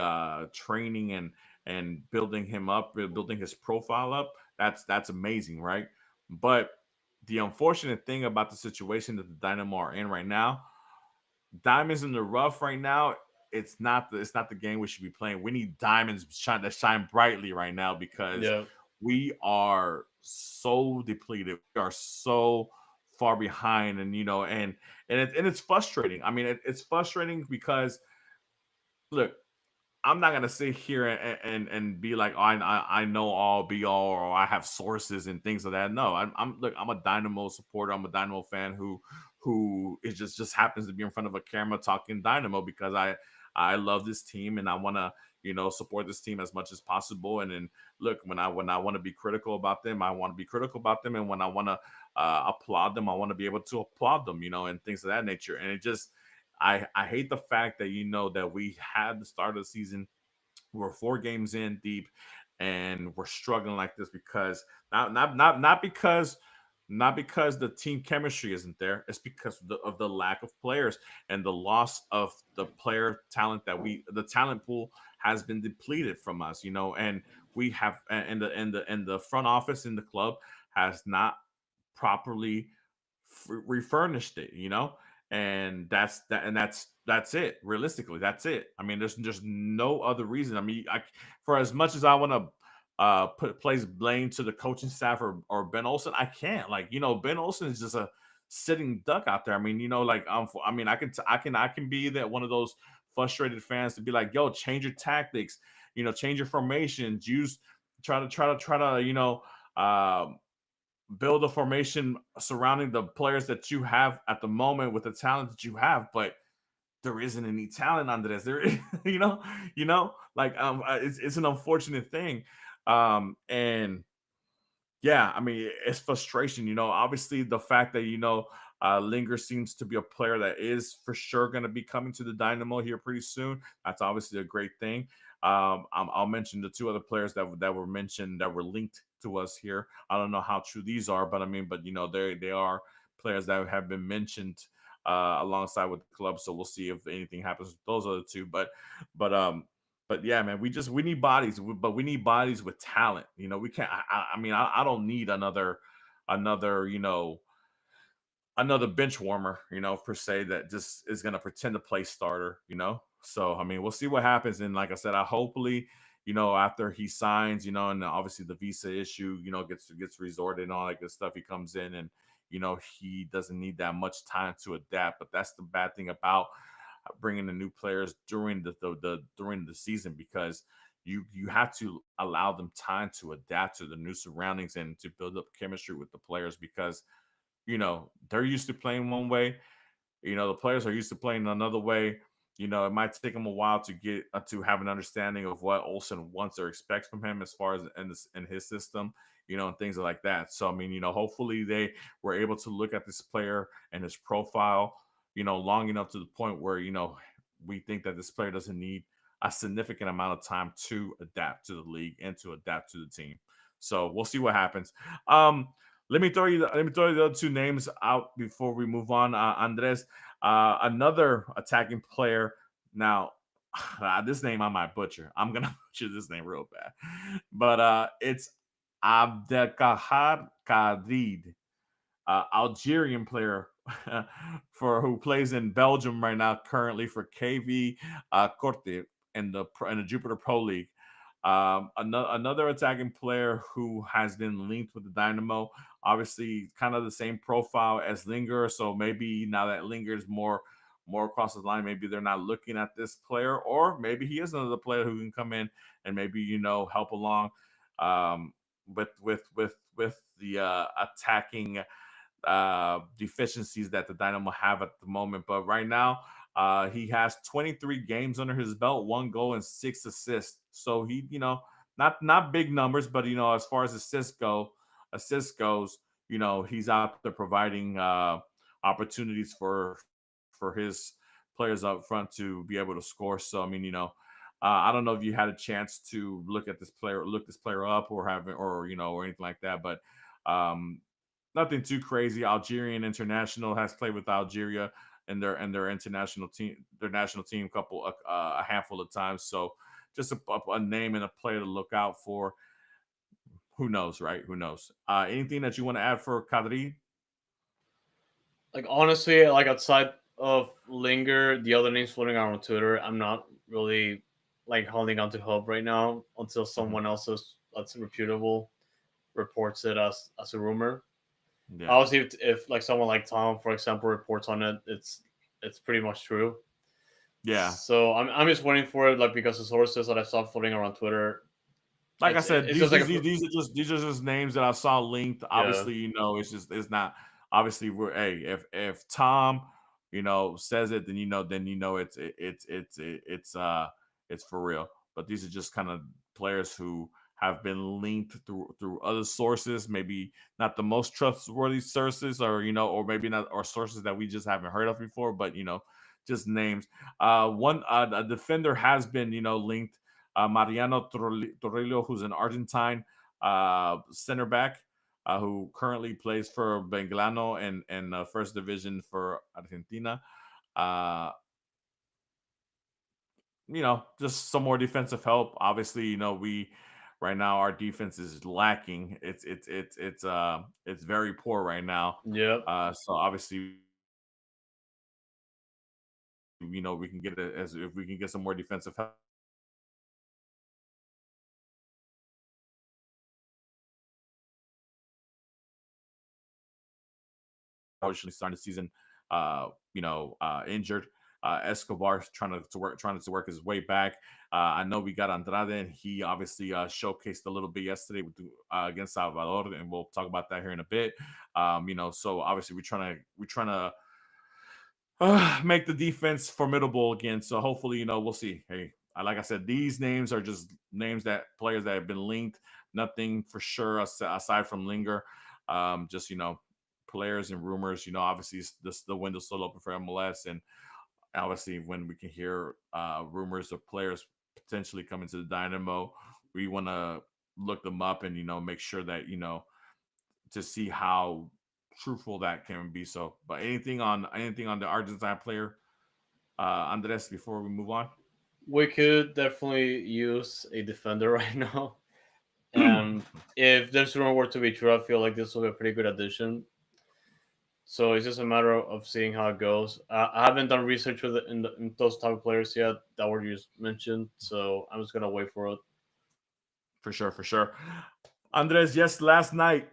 training and building him up, building his profile up, that's amazing, right? But the unfortunate thing about the situation that the Dynamo are in right now, diamonds in the rough right now, it's not the game we should be playing. We need diamonds that shine brightly right now because Yeah, we are so depleted. We are so far behind, and it's frustrating. I mean, it's frustrating because look, I'm not gonna sit here and be like, oh, I know all be all, or I have sources and things of that. No, I'm a Dynamo supporter. I'm a Dynamo fan who it just happens to be in front of a camera talking Dynamo because I love this team and I want to support this team as much as possible. And then look, when I want to be critical about them, I want to be critical about them, and when I want to applaud them, I want to be able to applaud them, and things of that nature. And it just I hate the fact that that we had the start of the season. We're 4 games in deep, and we're struggling like this because not because the team chemistry isn't there. It's because of the lack of players and the loss of the player talent the talent pool has been depleted from us. And we have and the front office in the club has not properly refurnished it, and that's it. Realistically, that's it. I mean, there's just no other reason. I mean, for as much as I want to place blame to the coaching staff or Ben Olsen, I can't. Like, Ben Olsen is just a sitting duck out there. I mean, like I mean, I can be that one of those frustrated fans to be like, yo, change your tactics, change your formations, try to build a formation surrounding the players that you have at the moment with the talent that you have, but there isn't any talent under this. There, like it's an unfortunate thing, and yeah, I mean it's frustration. Obviously the fact that Linger seems to be a player that is for sure going to be coming to the Dynamo here pretty soon. That's obviously a great thing. I'll mention the two other players that were mentioned that were linked to us here. I don't know how true these are, but I mean, but they are players that have been mentioned alongside with the club. So we'll see if anything happens with those other two. But but yeah, man, we need bodies, but we need bodies with talent. We can't. I mean, I don't need another another bench warmer, per se, that just is going to pretend to play starter. So, I mean, we'll see what happens. And like I said, I hopefully, after he signs, and obviously the visa issue, gets resorted and all that good stuff, he comes in and, he doesn't need that much time to adapt. But that's the bad thing about bringing the new players during during the season, because you have to allow them time to adapt to the new surroundings and to build up chemistry with the players, because they're used to playing one way. The players are used to playing another way. It might take him a while to get to have an understanding of what Olsen wants or expects from him as far as in his system, and things like that. So I mean, hopefully they were able to look at this player and his profile, long enough to the point where we think that this player doesn't need a significant amount of time to adapt to the league and to adapt to the team. So we'll see what happens. Um, let me throw you the other two names out before we move on. Andres, another attacking player. Now, this name I might butcher. I'm gonna butcher this name real bad, but it's Abdelkahar Kadrid, Algerian player for who plays in Belgium right now, currently for KV Corte in the Jupiter Pro League. Another attacking player who has been linked with the Dynamo, obviously kind of the same profile as Linger. So maybe now that Linger is more across the line, maybe they're not looking at this player, or maybe he is another player who can come in and maybe help along um, with the attacking deficiencies that the Dynamo have at the moment. But right now, he has 23 games under his belt, 1 goal and 6 assists. So he, not big numbers, but as far as assists goes, he's out there providing opportunities for his players up front to be able to score. So I mean, I don't know if you had a chance to look this player up, or have or anything like that, but um, nothing too crazy. Algerian international, has played with Algeria and their international team, their national team, a handful of times. So just a name and a player to look out for. Who knows, right? Who knows? Anything that you want to add for Kadri? Like honestly, like outside of Linger, the other names floating around on Twitter, I'm not really like holding on to hope right now until Mhm. someone else that's reputable reports it as a rumor. Yeah, Obviously, if like someone like Tom, for example, reports on it, it's pretty much true. yeah. So I'm just waiting for it, like because the sources that I saw floating around Twitter, Like I said, it's just like a these are just names that I saw linked. yeah, Obviously, it's not obviously we're hey, if Tom, says it, then it's for real. But these are just kind of players who have been linked through other sources, maybe not the most trustworthy sources, or or maybe not, or sources that we just haven't heard of before, but just names. One a defender has been linked, Mariano Torrillo, who's an Argentine center back, who currently plays for Benglano and first division for Argentina. Uh, just some more defensive help. Obviously, we right now our defense is lacking. It's very poor right now. yeah, So obviously, we can get it, as if we can get some more defensive help. Unfortunately, starting the season, injured. Escobar trying to work his way back. I know we got Andrade, and he obviously showcased a little bit yesterday against Salvador, and we'll talk about that here in a bit. So obviously we're trying to make the defense formidable again. So hopefully, we'll see. Hey, like I said, these names are just names that players that have been linked. Nothing for sure aside from Linger. Just players and rumors. Obviously the window's still open for MLS, and obviously when we can hear rumors of players potentially coming to the Dynamo, we want to look them up and make sure that to see how truthful that can be. So, but anything on the Argentine player, Andres, before we move on. We could definitely use a defender right now. And if this rumor were to be true, I feel like this will be a pretty good addition. So it's just a matter of seeing how it goes. I haven't done research with it in those type of players yet that were just mentioned, so I'm just gonna wait for it. For sure, for sure. Andres, yes, last night,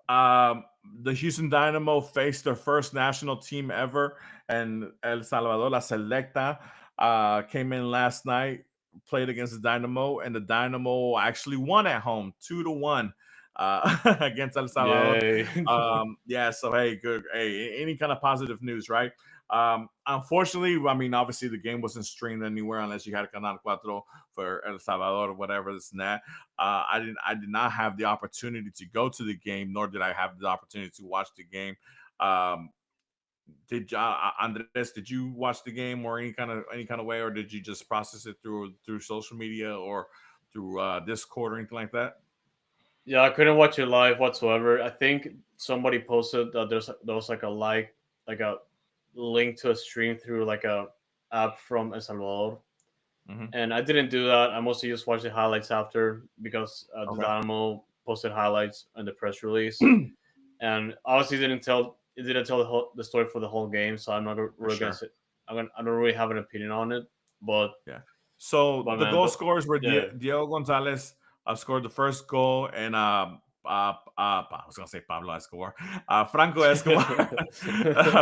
um, the Houston Dynamo faced their first national team ever, and El Salvador, La Selecta, came in last night, played against the Dynamo, and the Dynamo actually won at home, 2-1 against El Salvador. Yay! Yeah, so hey, good. Hey, any kind of positive news, right? Unfortunately, I mean, obviously the game wasn't streamed anywhere unless you had Canal Cuatro for El Salvador or whatever this and that. I did not have the opportunity to go to the game, nor did I have the opportunity to watch the game. Um, did Andres? Did you watch the game or any kind of way, or did you just process it through social media or through Discord or anything like that? Yeah, I couldn't watch it live whatsoever. I think somebody posted that there was like a link to a stream through like a app from El Salvador, Hmm. and I didn't do that. I mostly just watched the highlights after because the Okay. Dynamo posted highlights in the press release, and obviously didn't tell the story for the whole game. So I'm not For really gonna sure. say I don't really have an opinion on it, but Yeah. So but the man, goal scorers were yeah. Diego Gonzalez scored the first goal, and I was gonna say Pablo Escobar, Franco Escobar,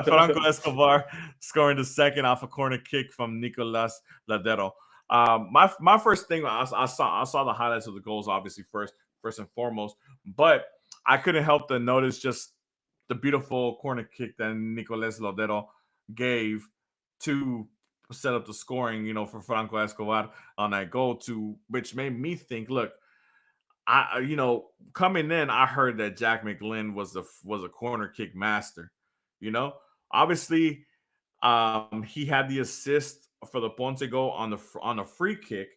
Franco Escobar scoring the second off a corner kick from Nicolas Ladero. My first thing I saw the highlights of the goals obviously first and foremost, but I couldn't help to notice just the beautiful corner kick that Nicolas Ladero gave to set up the scoring, for Franco Escobar on that goal, to which made me think, look, coming in, I heard that Jack McGlynn was a corner kick master. You know, obviously, he had the assist for the Ponce goal on a free kick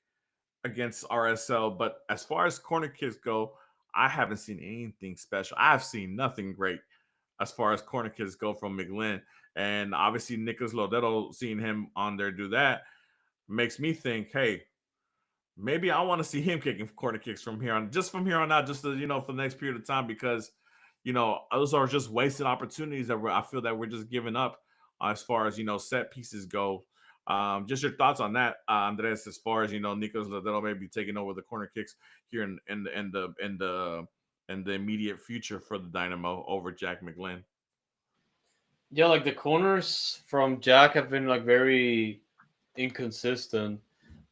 against RSL, but as far as corner kicks go, I haven't seen anything special. I've seen nothing great as far as corner kicks go from McGlynn. And obviously, Nicholas Lodero, seeing him on there do that makes me think, hey, maybe I want to see him kicking corner kicks from here on out, just for the next period of time, because those are just wasted opportunities that I feel that we're just giving up as far as set pieces go. Just your thoughts on that, Andres, as far as Nicolas Lodero may be taking over the corner kicks here in the immediate future for the Dynamo over Jack McGlynn. Yeah, like the corners from Jack have been like very inconsistent,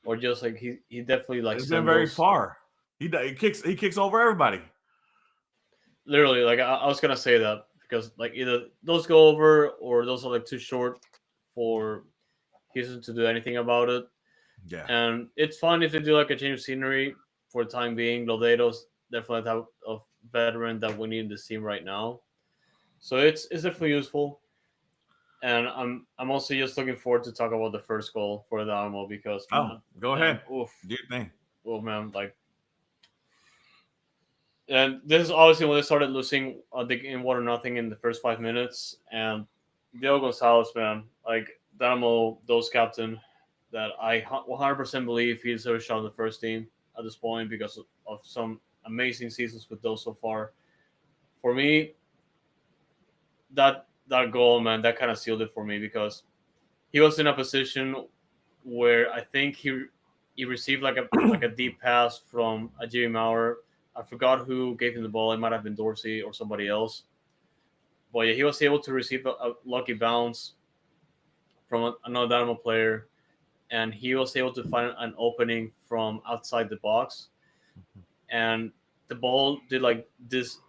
or just like he definitely like It's been send very those far. He kicks over everybody. literally like I was gonna say that because like either those go over or those are like too short for Houston to do anything about it. Yeah. And it's fun if they do like a change of scenery for the time being. Lodero's definitely a type of veteran that we need in this team right now, so it's definitely useful. And I'm also just looking forward to talk about the first goal for the Dynamo because Oh, go man, ahead. oof, Do your thing. oh man, like, and this is obviously when they started losing the game 1-0 in the first 5 minutes, and Diego Gonzalez, man, like Dynamo, those captain, that I 100% believe he deserves a shot in the first team at this point because of some amazing seasons with those so far. For me, that goal, man, that kind of sealed it for me because he was in a position where I think he received like a deep pass from a Jimmy Maurer. I forgot who gave him the ball. It might have been Dorsey or somebody else. But yeah, he was able to receive a lucky bounce from another Dynamo player, and he was able to find an opening from outside the box. And the ball did like this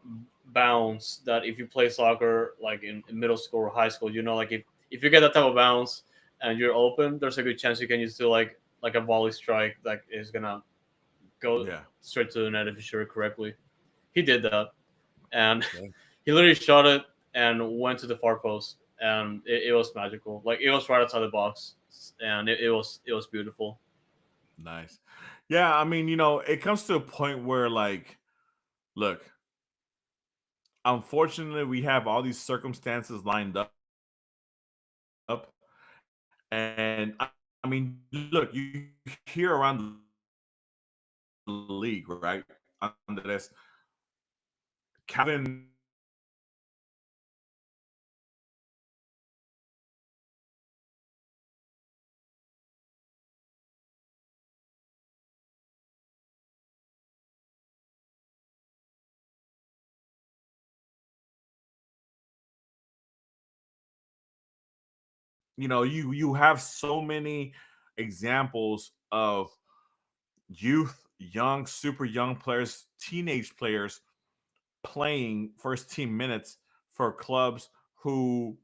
bounce that if you play soccer like in middle school or high school, like if you get that type of bounce and you're open, there's a good chance you can just do like a volley strike that is gonna go Yeah. straight to the net if you shoot it correctly. He did that, and Okay. he literally shot it, and went to the far post, and it was magical. Like it was right outside the box, and it was beautiful. Nice. Yeah, I mean, it comes to a point where, like, look, unfortunately, we have all these circumstances lined up, and I mean, look, you hear around the league, right? Andres, Calvin you have so many examples of youth, young, super young players, teenage players playing first team minutes for clubs who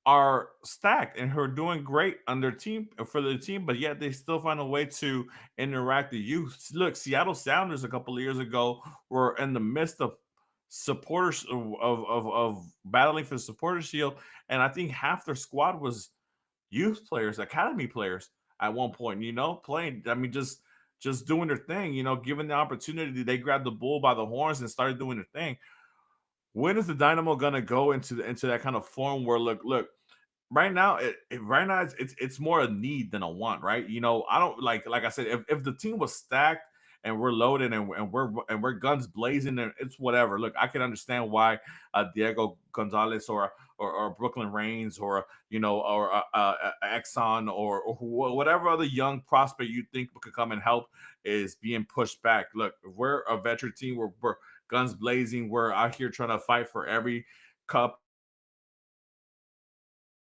are stacked and who are doing great on their team for their team, but yet they still find a way to interact with youth. Look, Seattle Sounders a couple of years ago were in the midst of supporters of battling for the supporter shield, and I think half their squad was youth players, academy players at one point, playing. I mean, just doing their thing, given the opportunity, they grabbed the bull by the horns and started doing their thing. When is the Dynamo gonna go into that kind of form where look, right now right now it's more a need than a want, right? I don't like I said, if the team was stacked and we're loaded and we're guns blazing, and it's whatever. Look, I can understand why Diego Gonzalez or Brooklyn Reigns or or Exxon or whatever other young prospect you think could come and help is being pushed back. Look, if we're a veteran team, we're guns blazing, we're out here trying to fight for every cup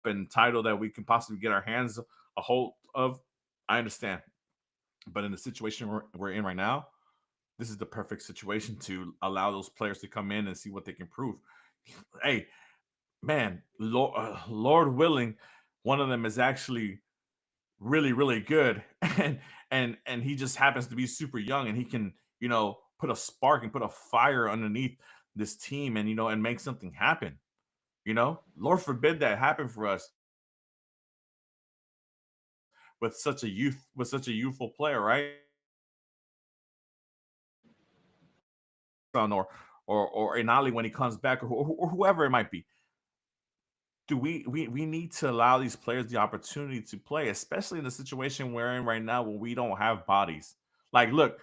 and title that we can possibly get our hands a hold of. I understand. But in the situation we're in right now, this is the perfect situation to allow those players to come in and see what they can prove. Hey, man, Lord willing, one of them is actually really, really good, and he just happens to be super young, and he can put a spark and put a fire underneath this team, and and make something happen. Lord forbid that happen for us with such a youthful player, right? Exxon or Inali when he comes back, or whoever it might be. Do we need to allow these players the opportunity to play, especially in the situation we're in right now where we don't have bodies? Like, look,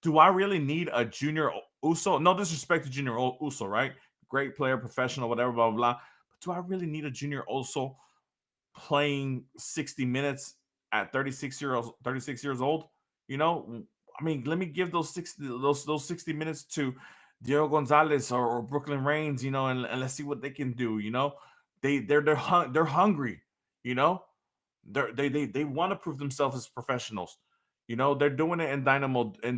do I really need a Junior Uso? No disrespect to Junior Uso, right? Great player, professional, whatever, blah blah blah. But do I really need a Junior Uso playing 60 minutes at 36 years old? I mean, let me give those 60 minutes to Diego Gonzalez or Brooklyn Reigns, and let's see what they can do. They're hungry. You know, they want to prove themselves as professionals. They're doing it in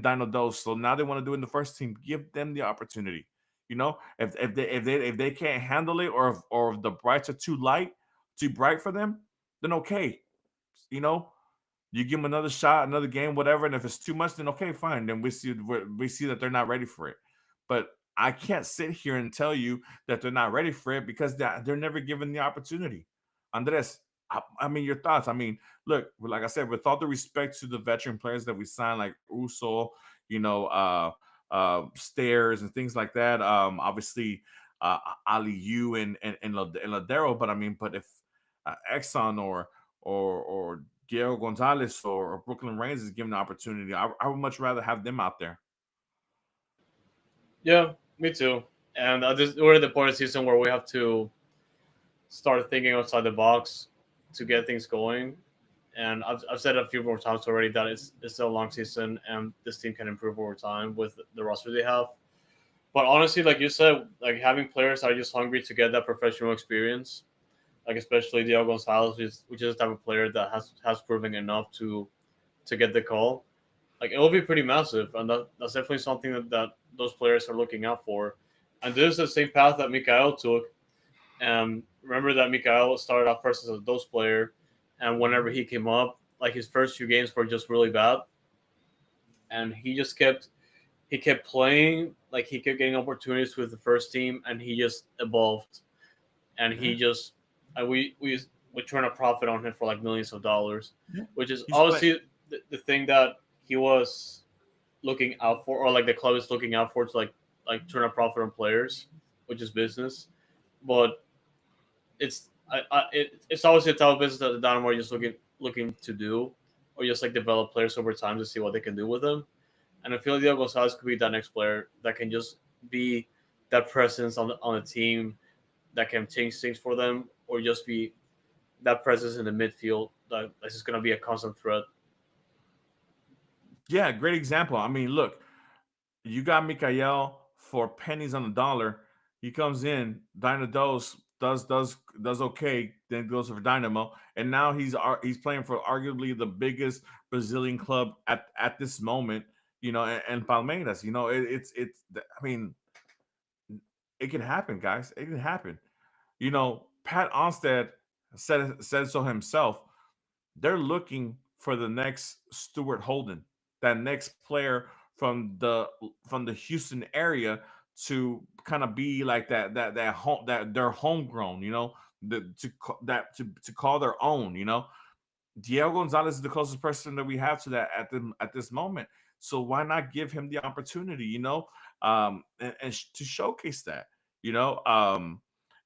Dino Dose, so now they want to do it in the first team. Give them the opportunity. If they can't handle it, or if the brights are too bright for them, then okay. You know, you give them another shot, another game, whatever. And if it's too much, then okay, fine. Then we see that they're not ready for it. But I can't sit here and tell you that they're not ready for it because they're never given the opportunity. Andres, I mean, your thoughts. I mean, look, like I said, with all the respect to the veteran players that we signed, like Uso, Stairs and things like that. Obviously, Ali U and Ladero. But I mean, but if Exxon or Diego Gonzalez or Brooklyn Reigns is given the opportunity, I would much rather have them out there. Yeah, me too. And we're at the point of the season where we have to start thinking outside the box to get things going. And I've said it a few more times already that it's still a long season and this team can improve over time with the roster they have. But honestly, like you said, like having players that are just hungry to get that professional experience, like especially Diego Gonzalez, which is the type of player that has proven enough to get the call. Like it will be pretty massive, and that's definitely something that those players are looking out for. And this is the same path that Mikael took. And remember that Mikael started off first as a dose player, and whenever he came up, like his first few games were just really bad, and he kept playing, like he kept getting opportunities with the first team, and he just evolved. and Yeah, he just we turn a profit on him for like millions of dollars, yeah. which is He's playing. obviously the thing that he was looking out for, or like the club is looking out for, to like turn a profit on players, which is business. But it's obviously a type of business that the Dynamo are just looking to do, or just like develop players over time to see what they can do with them. And I feel like Diego Gonzalez could be that next player that can just be that presence on the team that can change things for them, or just be that presence in the midfield that's just going to be a constant threat. Yeah, great example. I mean, look, you got Mikael for pennies on the dollar. He comes in, Dynados does okay, then goes for Dynamo, and now he's playing for arguably the biggest Brazilian club at this moment. And Palmeiras. I mean, it can happen, guys. It can happen. Pat Onstad said so himself. They're looking for the next Stuart Holden, that next player from the Houston area to kind of be like that home that they're homegrown, to call their own. Diego Gonzalez is the closest person that we have to that at this moment. So why not give him the opportunity, to showcase that, you know?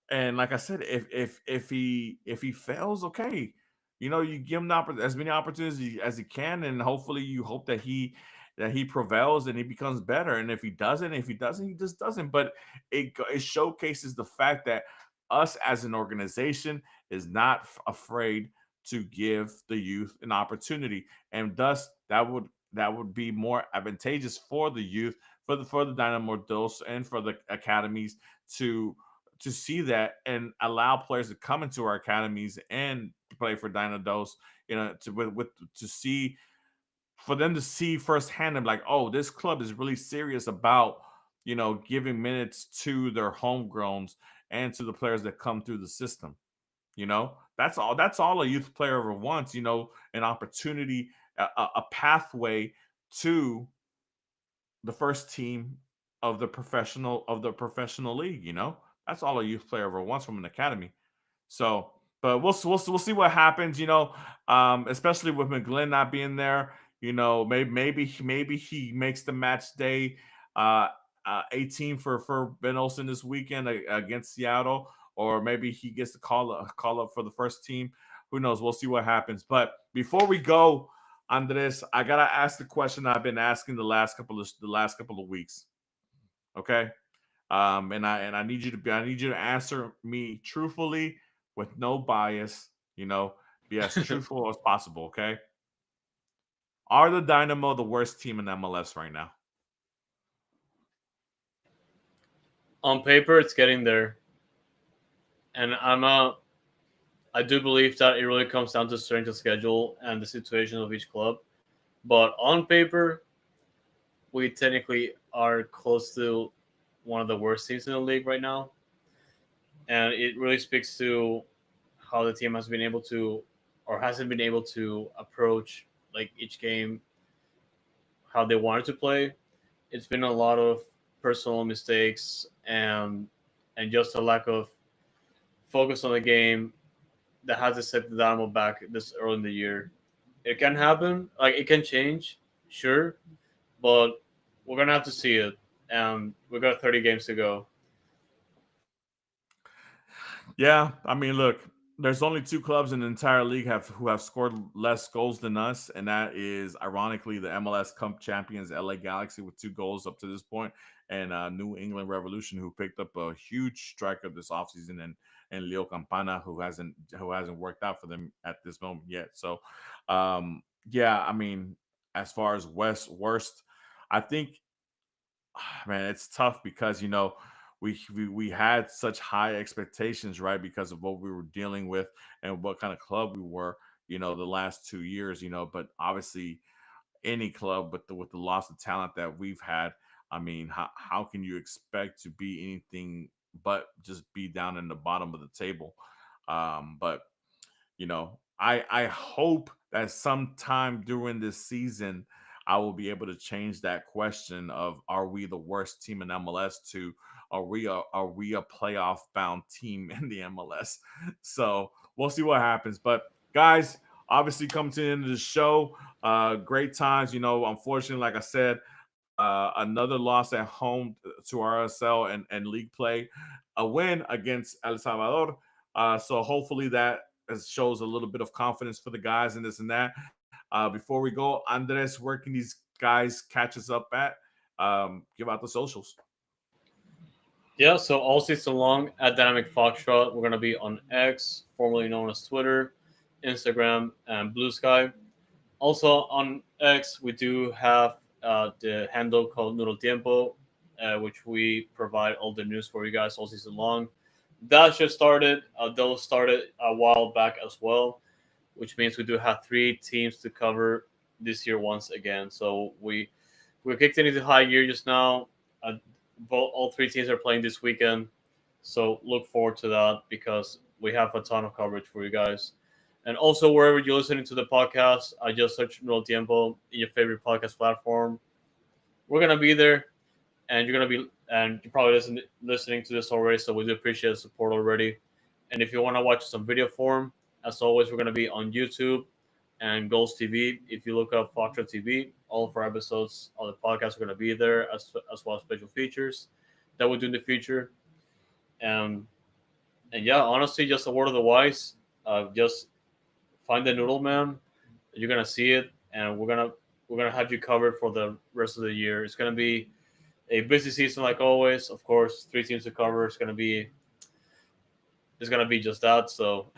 And like I said, if he fails, okay, you give him as many opportunities as he can, and hopefully you hope that he prevails and he becomes better. And if he doesn't, he just doesn't. But it showcases the fact that us as an organization is not afraid to give the youth an opportunity, and thus that would be more advantageous for the youth, for the Dynamo Dos, and for the academies to see that and allow players to come into our academies and play for Dynados, to see, for them to see firsthand and like, oh, this club is really serious about giving minutes to their homegrowns and to the players that come through the system. That's all a youth player ever wants. An opportunity, a pathway to the first team of the professional league. That's all a youth player ever wants from an academy. So, but we'll see what happens. Especially with McGlynn not being there. Maybe he makes the match day, uh, 18 for Ben Olsen this weekend against Seattle, or maybe he gets to call up for the first team. Who knows? We'll see what happens. But before we go, Andres, I gotta ask the question I've been asking the last couple of weeks. Okay, and I need you to answer me truthfully with no bias. Be as truthful as possible. Okay, are the Dynamo the worst team in MLS right now? On paper, it's getting there, and I do believe that it really comes down to strength of schedule and the situation of each club. But on paper, we technically are close to one of the worst teams in the league right now, and it really speaks to how the team has been able to, or hasn't been able to, approach like each game how they wanted to play. It's been a lot of personal mistakes and just a lack of focus on the game that has to set the Dynamo back this early in the year. It can happen, like it can change, sure, but we're gonna have to see it. And we got 30 games to go. Yeah, I mean, look, there's only two clubs in the entire league who have scored less goals than us, and that is ironically the MLS Cup champions LA Galaxy with 2 goals up to this point, and New England Revolution, who picked up a huge striker this offseason, and Leo Campana, who hasn't worked out for them at this moment yet. So, yeah, I mean, as far as West worst, I think, man, it's tough because we had such high expectations, right? Because of what we were dealing with and what kind of club we were, the last 2 years, but obviously any club with the loss of talent that we've had, I mean, how can you expect to be anything but just be down in the bottom of the table? But I hope that sometime during this season I will be able to change that question of, are we the worst team in MLS to, are we a playoff bound team in the MLS? So we'll see what happens. But guys, obviously coming to the end of the show, great times. Unfortunately, like I said, another loss at home to RSL and league play, a win against El Salvador. So hopefully that shows a little bit of confidence for the guys and this and that. Before we go, Andres, where can these guys catch us up at? Give out the socials. Yeah, so all season long at Dynamic Foxtrot, we're gonna be on X, formerly known as Twitter, Instagram, and Blue Sky. Also on X, we do have the handle called Noodle Tiempo, which we provide all the news for you guys all season long. That just started. Those started a while back as well, which means we do have 3 teams to cover this year once again. So we kicked into high gear just now. Uh, all 3 teams are playing this weekend, so look forward to that because we have a ton of coverage for you guys. And also, wherever you're listening to the podcast, I just search No Tiempo in your favorite podcast platform. We're gonna be there, and you're probably listening to this already. So we do appreciate the support already. And if you want to watch some video form, as always, we're gonna be on YouTube and Goals TV. If you look up Foxtrot TV, all of our episodes of the podcast are gonna be there, as well as special features that we'll do in the future. Um, and yeah, honestly, just a word of the wise. Just find the Noodle Man. You're gonna see it, and we're gonna have you covered for the rest of the year. It's gonna be a busy season like always. Of course, 3 teams to cover. It's gonna be just that. So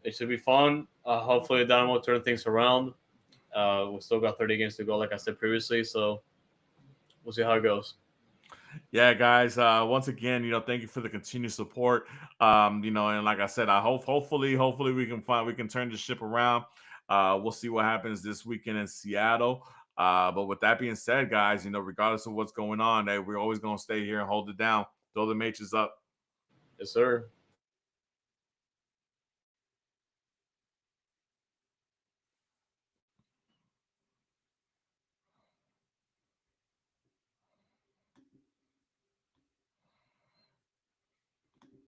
it should be fun. Hopefully, Dynamo turn things around. We still got 30 games to go, like I said previously. So we'll see how it goes. Yeah, guys. Once again, thank you for the continued support. And like I said, hopefully we can turn the ship around. We'll see what happens this weekend in Seattle. But with that being said, guys, regardless of what's going on, we're always gonna stay here and hold it down. Throw the mages up. Yes, sir.